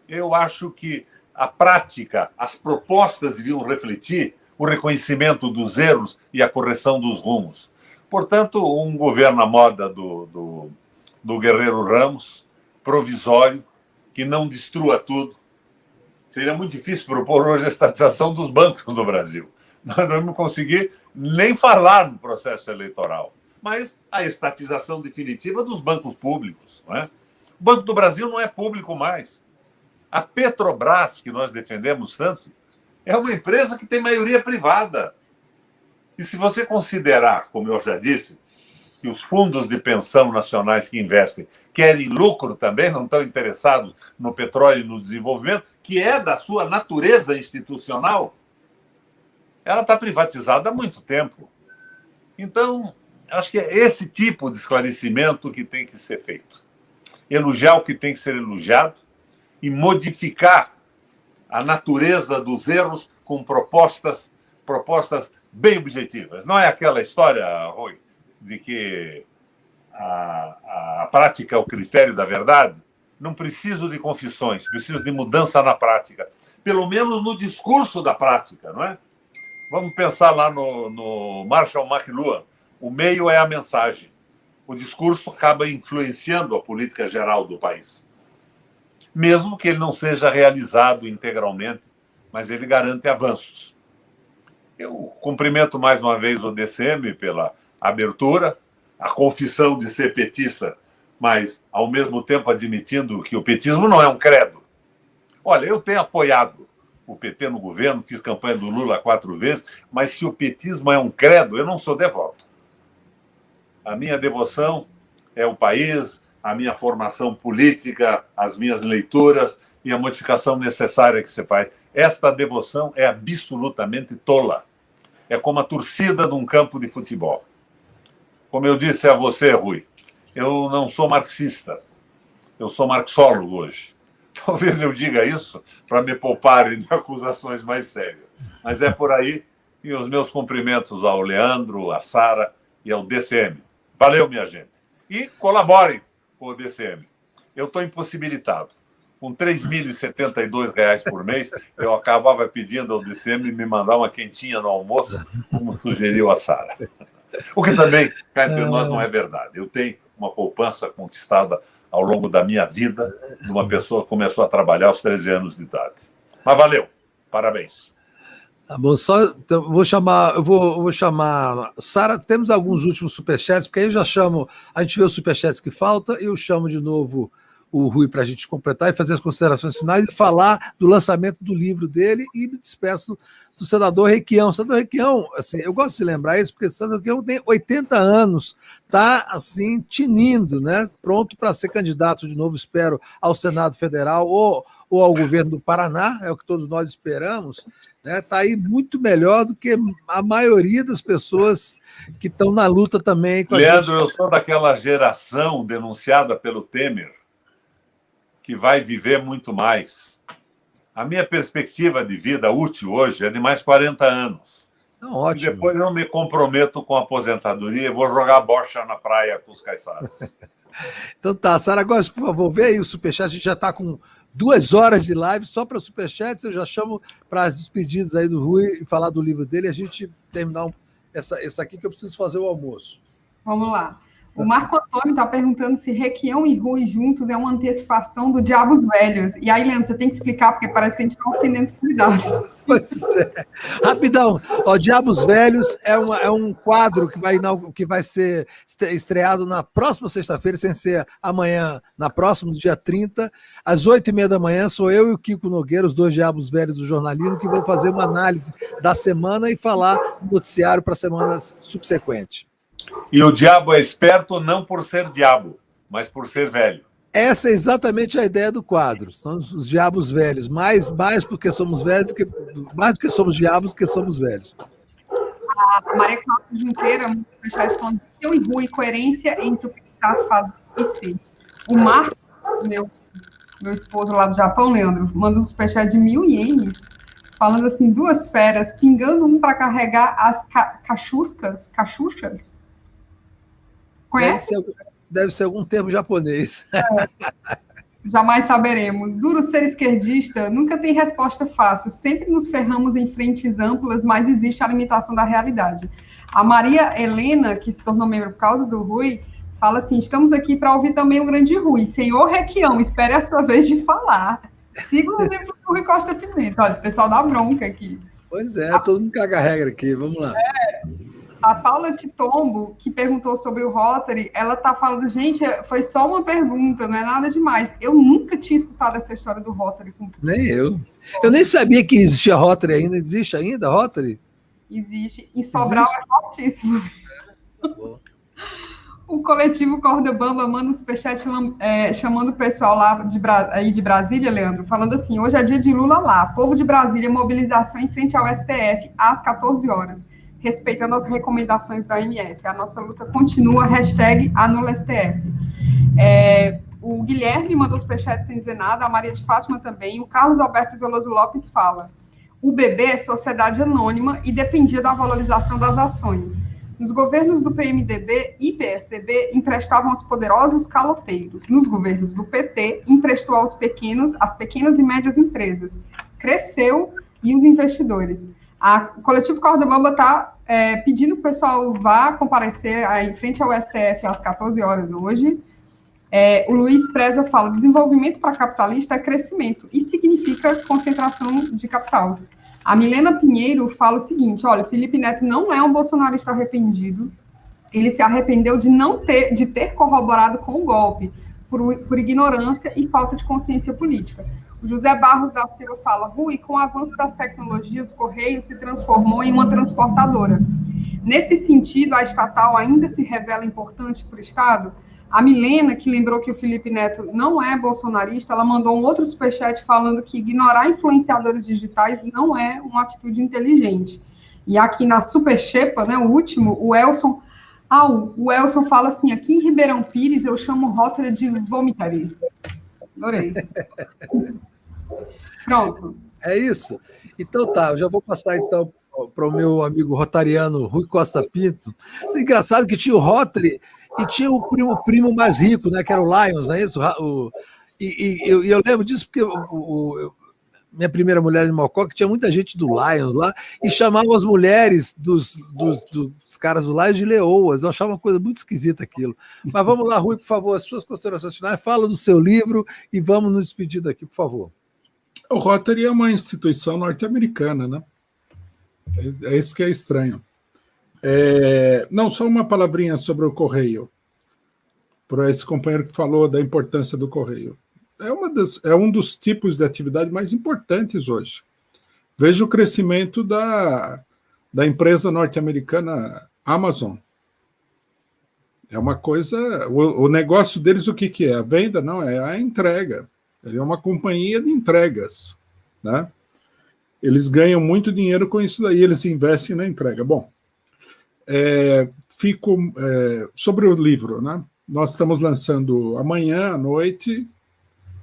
Eu acho que a prática, as propostas deviam refletir o reconhecimento dos erros e a correção dos rumos. Portanto, um governo à moda do Guerreiro Ramos, provisório, que não destrua tudo. Seria muito difícil propor hoje a estatização dos bancos no Brasil. Nós não vamos conseguir nem falar no processo eleitoral. Mas a estatização definitiva dos bancos públicos. Não é? O Banco do Brasil não é público mais. A Petrobras, que nós defendemos tanto, é uma empresa que tem maioria privada. E se você considerar, como eu já disse, que os fundos de pensão nacionais que investem querem lucro também, não estão interessados no petróleo e no desenvolvimento, que é da sua natureza institucional, ela está privatizada há muito tempo. Então, acho que é esse tipo de esclarecimento que tem que ser feito. Elogiar o que tem que ser elogiado e modificar a natureza dos erros com propostas bem objetivas. Não é aquela história, Rui, de que a prática é o critério da verdade. Não preciso de confissões, preciso de mudança na prática. Pelo menos no discurso da prática, não é? Vamos pensar lá no Marshall McLuhan. O meio é a mensagem. O discurso acaba influenciando a política geral do país. Mesmo que ele não seja realizado integralmente, mas ele garante avanços. Eu cumprimento mais uma vez o DCM pela abertura, a confissão de ser petista, mas, ao mesmo tempo, admitindo que o petismo não é um credo. Olha, eu tenho apoiado o PT no governo, fiz campanha do Lula 4 vezes, mas se o petismo é um credo, eu não sou devoto. A minha devoção é o país, a minha formação política, as minhas leituras e a modificação necessária que você faz. Esta devoção é absolutamente tola. É como a torcida de um campo de futebol. Como eu disse a você, Rui, eu não sou marxista, eu sou marxólogo hoje. Talvez eu diga isso para me pouparem de acusações mais sérias. Mas é por aí, e os meus cumprimentos ao Leandro, à Sara e ao DCM. Valeu, minha gente. E colaborem com o DCM. Eu estou impossibilitado. Com R$ 3.072 por mês, eu acabava pedindo ao DCM me mandar uma quentinha no almoço, como sugeriu a Sara. O que também, cá entre nós, não é verdade. Eu tenho uma poupança conquistada ao longo da minha vida de uma pessoa que começou a trabalhar aos 13 anos de idade. Mas valeu. Parabéns. Tá bom, só então, eu vou chamar. Sara, temos alguns últimos superchats, porque aí eu já chamo, a gente vê os superchats que falta, eu chamo de novo o Rui para a gente completar e fazer as considerações finais e falar do lançamento do livro dele e me despeço do senador Requião. O senador Requião, assim, eu gosto de lembrar isso, porque o senador Requião tem 80 anos, está assim, tinindo, né? Pronto para ser candidato de novo, espero, ao Senado Federal ou ao governo do Paraná, é o que todos nós esperamos, né? Está aí muito melhor do que a maioria das pessoas que estão na luta também com a Leandro, gente. eu sou daquela geração denunciada pelo Temer, que vai viver muito mais. A minha perspectiva de vida útil hoje é de mais 40 anos. Não, ótimo. E depois eu me comprometo com a aposentadoria e vou jogar bocha na praia com os caiçaras. Então tá, Sara Góes, por favor, vê aí o Superchat. A gente já está com 2 horas de live só para Superchats. Eu já chamo para as despedidas aí do Rui e falar do livro dele. A gente terminar essa aqui que eu preciso fazer o almoço. Vamos lá. O Marco Antônio está perguntando se Requião e Rui juntos é uma antecipação do Diabos Velhos. E aí, Leandro, você tem que explicar, porque parece que a gente está ofendendo os convidados. Pois é. Rapidão, ó, Diabos Velhos é um quadro que vai ser estreado na próxima sexta-feira, sem ser amanhã, na próxima, dia 30, às 8h30 da manhã. Sou eu e o Kiko Nogueira, os 2 Diabos Velhos do jornalismo, que vão fazer uma análise da semana e falar do noticiário para a semana subsequente. E o diabo é esperto não por ser diabo, mas por ser velho. Essa é exatamente a ideia do quadro. São os diabos velhos. Mais porque somos velhos, mais do que somos diabos, do que somos velhos. A Maria Cláudia Junqueira, muito fechada, falando que eu e Rui, coerência entre o pensar, fazer e ser. O Marco, meu esposo lá do Japão, Leandro, manda um superchat de 1.000 ienes, falando assim, 2 feras, pingando um para carregar as cachuchas. Conhece? Deve ser algum termo japonês. Jamais saberemos. Duro ser esquerdista nunca tem resposta fácil. Sempre nos ferramos em frentes amplas, mas existe a limitação da realidade. A Maria Helena, que se tornou membro por causa do Rui, fala assim, estamos aqui para ouvir também o grande Rui. Senhor Requião, espere a sua vez de falar. Siga o exemplo do Rui Costa Pimenta. Olha, o pessoal dá bronca aqui. Pois é, todo mundo caga a regra aqui. Vamos lá. A Paula Titombo, que perguntou sobre o Rotary, ela está falando, gente, foi só uma pergunta, não é nada demais. Eu nunca tinha escutado essa história do Rotary. Nem eu. Eu nem sabia que existia Rotary ainda. Existe ainda Rotary? Existe. Em Sobral é fortíssimo. O coletivo Corda Bamba manda um superchat chamando o pessoal lá aí de Brasília, Leandro, falando assim, hoje é dia de Lula lá. Povo de Brasília, mobilização em frente ao STF, às 14 horas. Respeitando as recomendações da OMS. A nossa luta continua, #AnulaSTF. O Guilherme mandou superchat sem dizer nada, a Maria de Fátima também, o Carlos Alberto Veloso Lopes fala, o BB é sociedade anônima e dependia da valorização das ações. Nos governos do PMDB e PSDB, emprestavam aos poderosos caloteiros. Nos governos do PT, emprestou às pequenas e médias empresas. Cresceu e os investidores. O coletivo Corda Bamba está pedindo que o pessoal vá comparecer em frente ao STF às 14 horas hoje. O Luiz Preza fala, desenvolvimento para capitalista é crescimento e significa concentração de capital. A Milena Pinheiro fala o seguinte, olha, Felipe Neto não é um bolsonarista arrependido, ele se arrependeu de ter corroborado com o golpe, por ignorância e falta de consciência política. O José Barros da Silva fala, Rui, com o avanço das tecnologias, o Correio se transformou em uma transportadora. Nesse sentido, a estatal ainda se revela importante para o Estado? A Milena, que lembrou que o Felipe Neto não é bolsonarista, ela mandou um outro superchat falando que ignorar influenciadores digitais não é uma atitude inteligente. E aqui na Superchepa, né, o último, o Elson fala assim, aqui em Ribeirão Pires eu chamo Rotary de vomitaria. Adorei. Pronto. É isso? Então tá, eu já vou passar então para o meu amigo rotariano Rui Costa Pinto. É engraçado que tinha o Rotary e tinha o primo mais rico, né, que era o Lions, não é isso? Eu lembro disso porque minha primeira mulher de Mococa tinha muita gente do Lions lá e chamavam as mulheres dos caras do Lions de leoas. Eu achava uma coisa muito esquisita aquilo. Mas vamos lá, Rui, por favor, as suas considerações finais, fala do seu livro e vamos nos despedir daqui, por favor. O Rotary é uma instituição norte-americana, né? É isso que é estranho. Não, só uma palavrinha sobre o Correio, para esse companheiro que falou da importância do Correio. É um dos tipos de atividade mais importantes hoje. Veja o crescimento da empresa norte-americana Amazon. É uma coisa... O negócio deles, o que é? A venda? Não, é a entrega. Ele é uma companhia de entregas, né? Eles ganham muito dinheiro com isso daí, eles investem na entrega. Bom, sobre o livro, né? Nós estamos lançando amanhã à noite,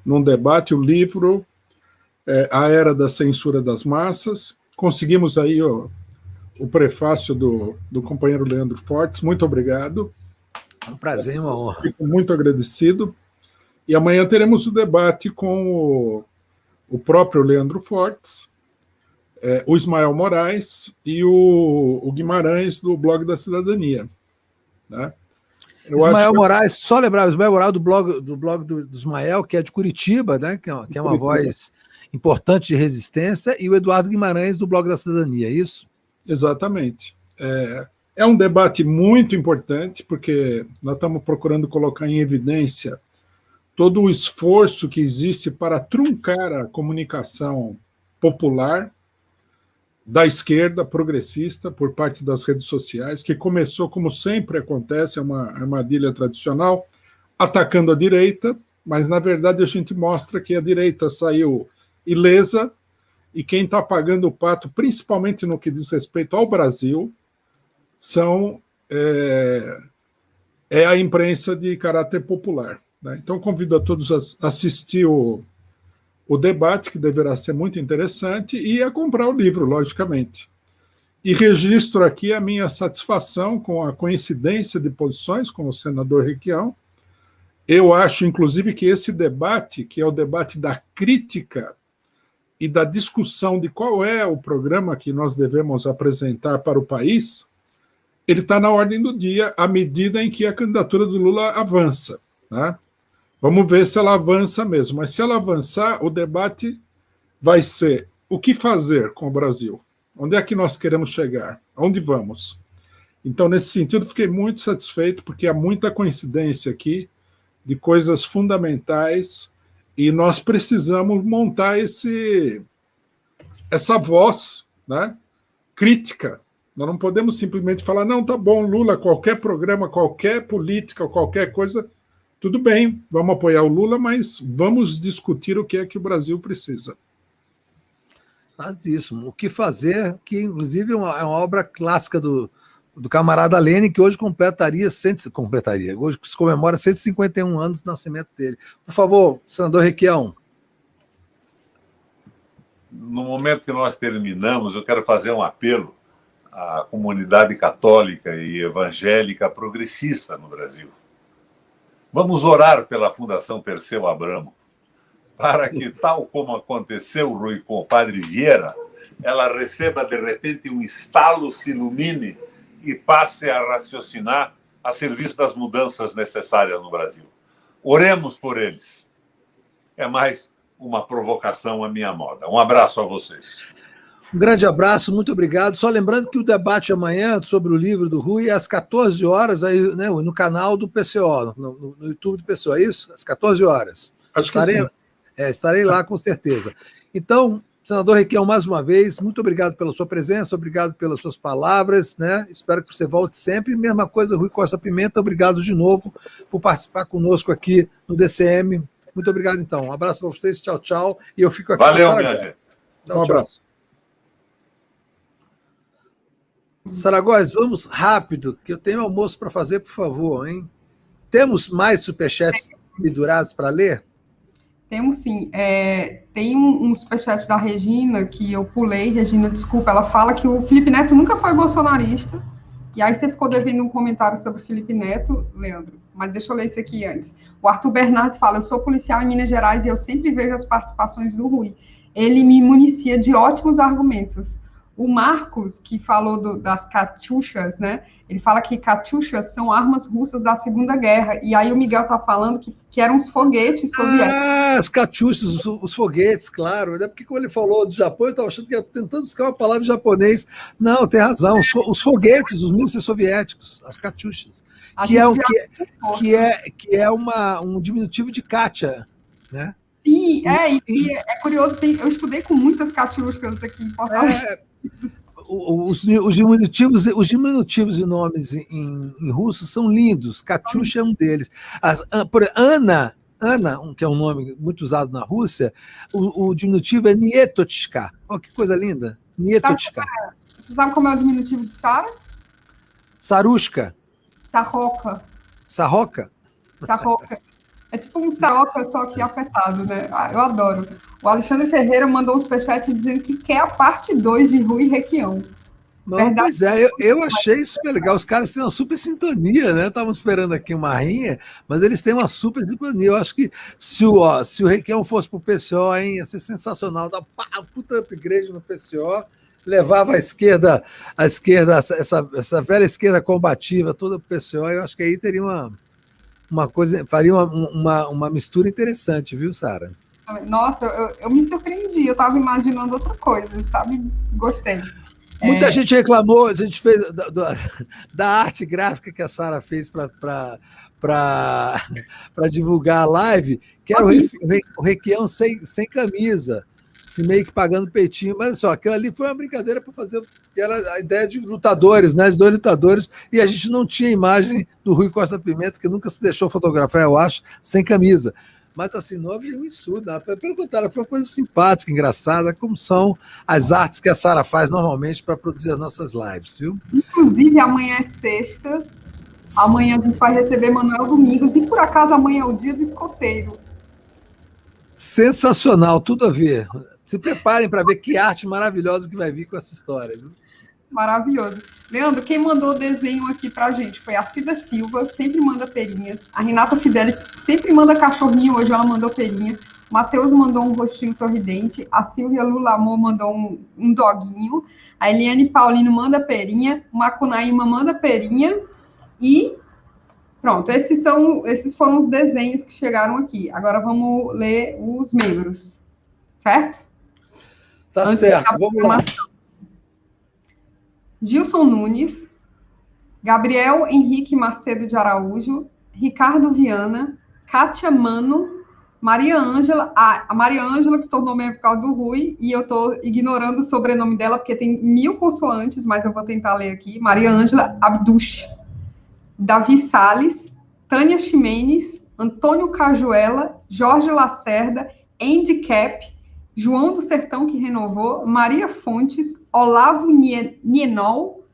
num debate, o livro A Era da Censura das Massas. Conseguimos aí o prefácio do companheiro Leandro Fortes. Muito obrigado. É um prazer e uma honra. Fico muito agradecido. E amanhã teremos o debate com o próprio Leandro Fortes, o Ismael Moraes e o Guimarães, do Blog da Cidadania. Né? Ismael Moraes, só lembrar, o Ismael Moraes do blog do Ismael, que é de Curitiba, né? que é uma voz importante de resistência, e o Eduardo Guimarães do Blog da Cidadania, é isso? Exatamente. É um debate muito importante, porque nós estamos procurando colocar em evidência todo o esforço que existe para truncar a comunicação popular da esquerda progressista por parte das redes sociais, que começou, como sempre acontece, é uma armadilha tradicional, atacando a direita, mas, na verdade, a gente mostra que a direita saiu ilesa e quem está pagando o pato, principalmente no que diz respeito ao Brasil, é a imprensa de caráter popular. Né? Então, convido a todos a assistir o debate, que deverá ser muito interessante, e a comprar o livro, logicamente. E registro aqui a minha satisfação com a coincidência de posições com o senador Requião. Eu acho, inclusive, que esse debate, que é o debate da crítica e da discussão de qual é o programa que nós devemos apresentar para o país, ele está na ordem do dia à medida em que a candidatura do Lula avança. Né? Vamos ver se ela avança mesmo. Mas se ela avançar, o debate vai ser o que fazer com o Brasil? Onde é que nós queremos chegar? Onde vamos? Então, nesse sentido, fiquei muito satisfeito, porque há muita coincidência aqui de coisas fundamentais e nós precisamos montar essa voz, né, crítica. Nós não podemos simplesmente falar, não, tá bom, Lula, qualquer programa, qualquer política, qualquer coisa... Tudo bem, vamos apoiar o Lula, mas vamos discutir o que é que o Brasil precisa. Isso, o que fazer, que inclusive é uma obra clássica do camarada Lênin, que hoje hoje se comemora 151 anos do nascimento dele. Por favor, senador Requião. No momento que nós terminamos, eu quero fazer um apelo à comunidade católica e evangélica progressista no Brasil. Vamos orar pela Fundação Perseu Abramo, para que, tal como aconteceu, Rui, com o padre Vieira, ela receba, de repente, um estalo, se ilumine e passe a raciocinar a serviço das mudanças necessárias no Brasil. Oremos por eles. É mais uma provocação à minha moda. Um abraço a vocês. Um grande abraço, muito obrigado. Só lembrando que o debate amanhã sobre o livro do Rui é às 14 horas aí, né, no canal do PCO, no YouTube do PCO, é isso? Às 14 horas. Acho que sim. Estarei lá com certeza. Então, senador Requião, mais uma vez, muito obrigado pela sua presença, obrigado pelas suas palavras, né? Espero que você volte sempre. Mesma coisa, Rui Costa Pimenta, obrigado de novo por participar conosco aqui no DCM. Muito obrigado, então. Um abraço para vocês, tchau, tchau. E eu fico aqui. Valeu, minha gente. Tchau, tchau. Saragoz, vamos rápido, que eu tenho almoço para fazer, por favor, hein? Temos mais superchats pendurados para ler? Temos sim. Tem um superchat da Regina que eu pulei. Regina, desculpa, ela fala que o Felipe Neto nunca foi bolsonarista. E aí você ficou devendo um comentário sobre o Felipe Neto, Leandro. Mas deixa eu ler isso aqui antes. O Arthur Bernardes fala, eu sou policial em Minas Gerais e eu sempre vejo as participações do Rui. Ele me municia de ótimos argumentos. O Marcos, que falou das Katyushas, né? Ele fala que Katyushas são armas russas da Segunda Guerra. E aí o Miguel tá falando que eram os foguetes soviéticos. Ah, as Katyushas, os foguetes, claro. É porque quando ele falou do Japão, eu estava achando que ia tentando buscar uma palavra em japonês. Não, tem razão. Os foguetes, os mísseis soviéticos, as Katyushas. Que é um diminutivo de Katya, né? Sim, e é curioso, eu estudei com muitas catiuscas aqui em Fortaleza. Os diminutivos de nomes em russo são lindos. Katyusha é um deles. Ana, que é um nome muito usado na Rússia, o diminutivo é Nietochka. Olha que coisa linda. Nietochka. Você sabe como é o diminutivo de Sara? Sarushka. Sarroca. Sarroca? Sarroca. É tipo um saroca, só que afetado, né? Eu adoro. O Alexandre Ferreira mandou um superchat dizendo que quer a parte 2 de Rui Requião. Pois é, eu achei super legal. Os caras têm uma super sintonia, né? Estavam esperando aqui uma rinha, mas eles têm uma super sintonia. Eu acho que se o Requião fosse pro PCO, hein, ia ser sensacional. Dar puta upgrade no PCO, levava a esquerda, essa velha esquerda combativa toda pro PCO. Eu acho que aí teria uma coisa, faria uma mistura interessante, viu, Sara? Nossa, eu me surpreendi, eu estava imaginando outra coisa, sabe? Gostei. Muita gente reclamou, a gente fez da arte gráfica que a Sara fez para divulgar a live, que era o Requião sem camisa, se meio que pagando peitinho, mas só, aquilo ali foi uma brincadeira para fazer, que era a ideia de lutadores, né, de 2 lutadores, e a gente não tinha imagem do Rui Costa Pimenta, que nunca se deixou fotografar, eu acho, sem camisa. Mas assim, não havia um insulto, né? Pelo contrário, foi uma coisa simpática, engraçada, como são as artes que a Sara faz normalmente para produzir as nossas lives, viu? Inclusive, amanhã é sexta, amanhã a gente vai receber Manuel Domingos, e por acaso amanhã é o dia do escoteiro. Sensacional, tudo a ver. Se preparem para ver que arte maravilhosa que vai vir com essa história, viu? Maravilhoso. Leandro, quem mandou o desenho aqui pra gente foi a Cida Silva, sempre manda perinhas. A Renata Fidelis sempre manda cachorrinho, hoje ela mandou perinha. O Matheus mandou um rostinho sorridente. A Silvia Lulamor mandou um doguinho. A Eliane Paulino manda perinha. O Macunaíma manda perinha. E pronto, esses foram os desenhos que chegaram aqui. Agora vamos ler os membros. Certo? Tá certo, vamos lá. Gilson Nunes, Gabriel Henrique Macedo de Araújo, Ricardo Viana, Kátia Mano, Maria Ângela, a Maria Ângela que se tornou membro por causa do Rui, e eu estou ignorando o sobrenome dela, porque tem 1000 consoantes, mas eu vou tentar ler aqui, Maria Ângela Abduch, Davi Salles, Tânia Ximenes, Antônio Cajuela, Jorge Lacerda, Andy Cap, João do Sertão, que renovou, Maria Fontes, Olavo Nienol,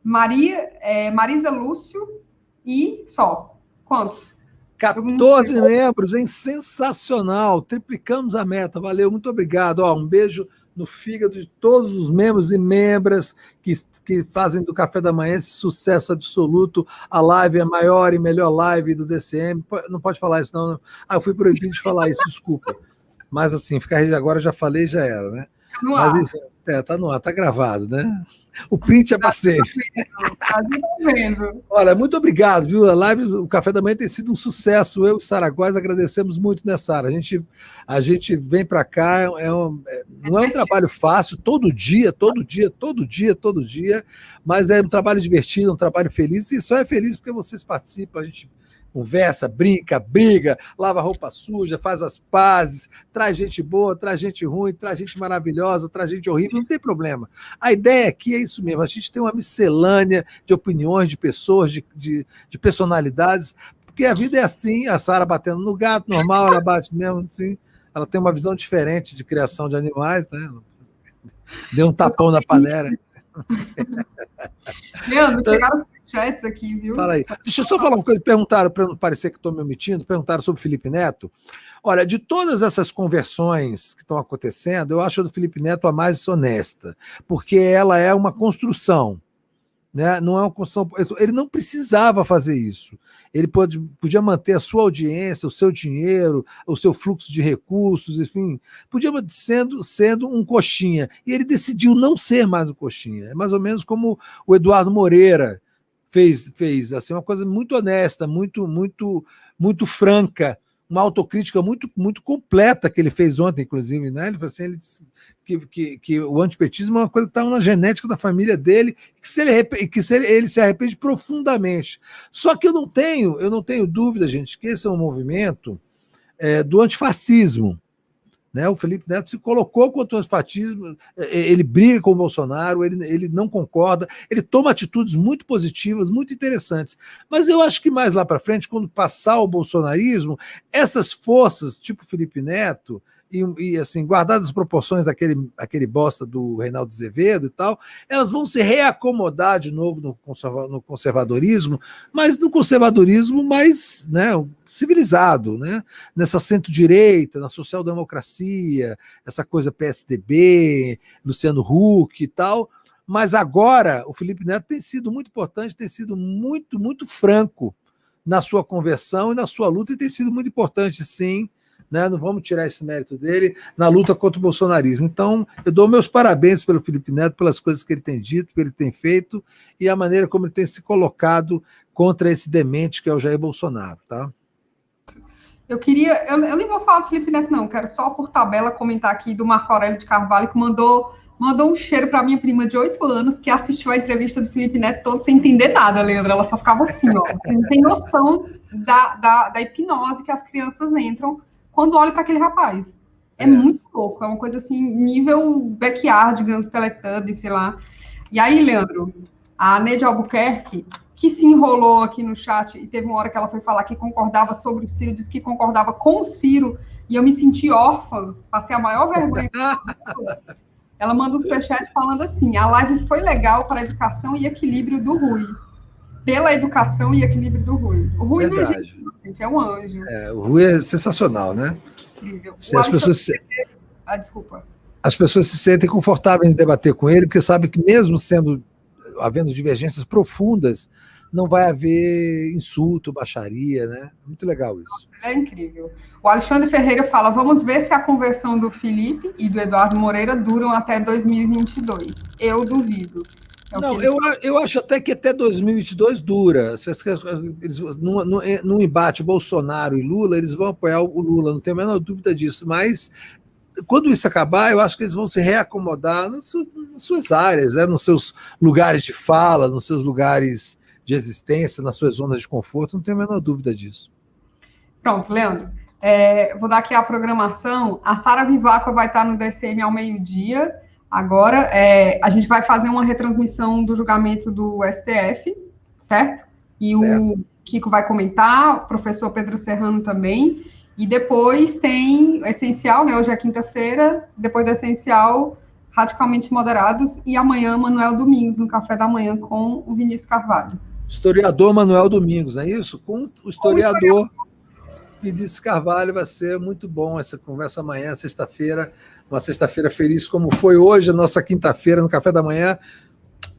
Marisa Lúcio e só. Quantos? 14 membros, hein? Sensacional. Triplicamos a meta. Valeu, muito obrigado. Um beijo no fígado de todos os membros e membras que fazem do Café da Manhã esse sucesso absoluto. A live é a maior e melhor live do DCM. Não pode falar isso, não. Eu fui proibido de falar isso, desculpa. Mas assim, agora já falei, já era, né? Mas enfim, tá no ar, tá gravado, né? O print é para sempre. Olha, muito obrigado, viu? A live, o Café da Manhã tem sido um sucesso. Eu e Sara Góes agradecemos muito, né, Sara? A gente vem para cá, não é um trabalho fácil, todo dia, mas é um trabalho divertido, um trabalho feliz, e só é feliz porque vocês participam, a gente conversa, brinca, briga, lava roupa suja, faz as pazes, traz gente boa, traz gente ruim, traz gente maravilhosa, traz gente horrível, não tem problema. A ideia aqui é isso mesmo, a gente tem uma miscelânea de opiniões, de pessoas, de personalidades, porque a vida é assim, a Sara batendo no gato, normal, ela bate mesmo, assim, ela tem uma visão diferente de criação de animais, né? Deu um tapão na panela. Leandro, chegaram os chats aqui, viu? Fala aí. Deixa eu só falar uma coisa. Perguntaram, para não parecer que estou me omitindo, perguntaram sobre o Felipe Neto. Olha, de todas essas conversões que estão acontecendo, eu acho a do Felipe Neto a mais honesta, porque ela é uma construção. Né? Não é uma construção. Ele não precisava fazer isso. Ele podia manter a sua audiência, o seu dinheiro, o seu fluxo de recursos, enfim, podia sendo um coxinha. E ele decidiu não ser mais um coxinha. É mais ou menos como o Eduardo Moreira fez assim, uma coisa muito honesta, muito franca, uma autocrítica muito completa que ele fez ontem, inclusive, né? Ele disse que o antipetismo é uma coisa que estava na genética da família dele, que ele se arrepende profundamente. Só que eu não tenho dúvida, gente, que esse é um movimento do antifascismo, né? O Felipe Neto se colocou contra o fascismo, ele briga com o Bolsonaro, ele não concorda, ele toma atitudes muito positivas, muito interessantes. Mas eu acho que mais lá para frente, quando passar o bolsonarismo, essas forças, tipo Felipe Neto, e assim, guardadas as proporções daquele bosta do Reinaldo Azevedo e tal, elas vão se reacomodar de novo no conservadorismo, mas no conservadorismo mais, né, civilizado, né? Nessa centro-direita, na social-democracia, essa coisa PSDB, Luciano Huck e tal. Mas agora o Felipe Neto tem sido muito importante, tem sido muito, muito franco na sua conversão e na sua luta, e tem sido muito importante, sim, né? Não vamos tirar esse mérito dele na luta contra o bolsonarismo. Então, eu dou meus parabéns pelo Felipe Neto, pelas coisas que ele tem dito, que ele tem feito, e a maneira como ele tem se colocado contra esse demente que é o Jair Bolsonaro, tá? Eu nem vou falar do Felipe Neto, não, quero só por tabela comentar aqui do Marco Aurélio de Carvalho, que mandou um cheiro para minha prima de 8 anos, que assistiu a entrevista do Felipe Neto todo sem entender nada, Leandro. Ela só ficava assim, ó. Você não tem noção da hipnose que as crianças entram quando olham para aquele rapaz. É muito louco, é uma coisa assim, nível backyard, digamos, Teletubbies, sei lá. E aí, Leandro, a Neide Albuquerque, que se enrolou aqui no chat, e teve uma hora que ela foi falar que concordava sobre o Ciro, disse que concordava com o Ciro, e eu me senti órfã, passei a maior vergonha. Ela manda um superchat falando assim: a live foi legal para a educação e equilíbrio do Rui. Pela educação e equilíbrio do Rui. O Rui não é gente, é um anjo. O Rui é sensacional, né? Incrível. Desculpa. As pessoas se sentem confortáveis em debater com ele, porque sabem que mesmo havendo divergências profundas, não vai haver insulto, baixaria, né? Muito legal isso. É incrível. O Alexandre Ferreira fala: vamos ver se a conversão do Felipe e do Eduardo Moreira duram até 2022. Eu duvido. Não, eu acho até que até 2022 dura. No embate Bolsonaro e Lula, eles vão apoiar o Lula, não tenho a menor dúvida disso. Mas quando isso acabar, eu acho que eles vão se reacomodar nas suas áreas, né? Nos seus lugares de fala, nos seus lugares de existência, nas suas zonas de conforto, não tenho a menor dúvida disso. Pronto, Leandro. Vou dar aqui a programação. A Sara Vivaco vai estar no DCM ao meio-dia. Agora, a gente vai fazer uma retransmissão do julgamento do STF, certo? E o Kiko vai comentar, o professor Pedro Serrano também. E depois tem o Essencial, né? Hoje é quinta-feira. Depois do Essencial, Radicalmente Moderados. E amanhã, Manuel Domingos, no Café da Manhã, com o Vinícius Carvalho. Historiador Manuel Domingos, não é isso? Com o historiador Vinícius Carvalho. Vai ser muito bom essa conversa amanhã, sexta-feira. Uma sexta-feira feliz, como foi hoje, a nossa quinta-feira, no Café da Manhã.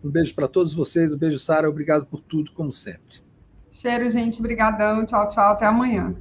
Um beijo para todos vocês. Um beijo, Sara. Obrigado por tudo, como sempre. Cheiro, gente. Brigadão. Tchau, tchau. Até amanhã.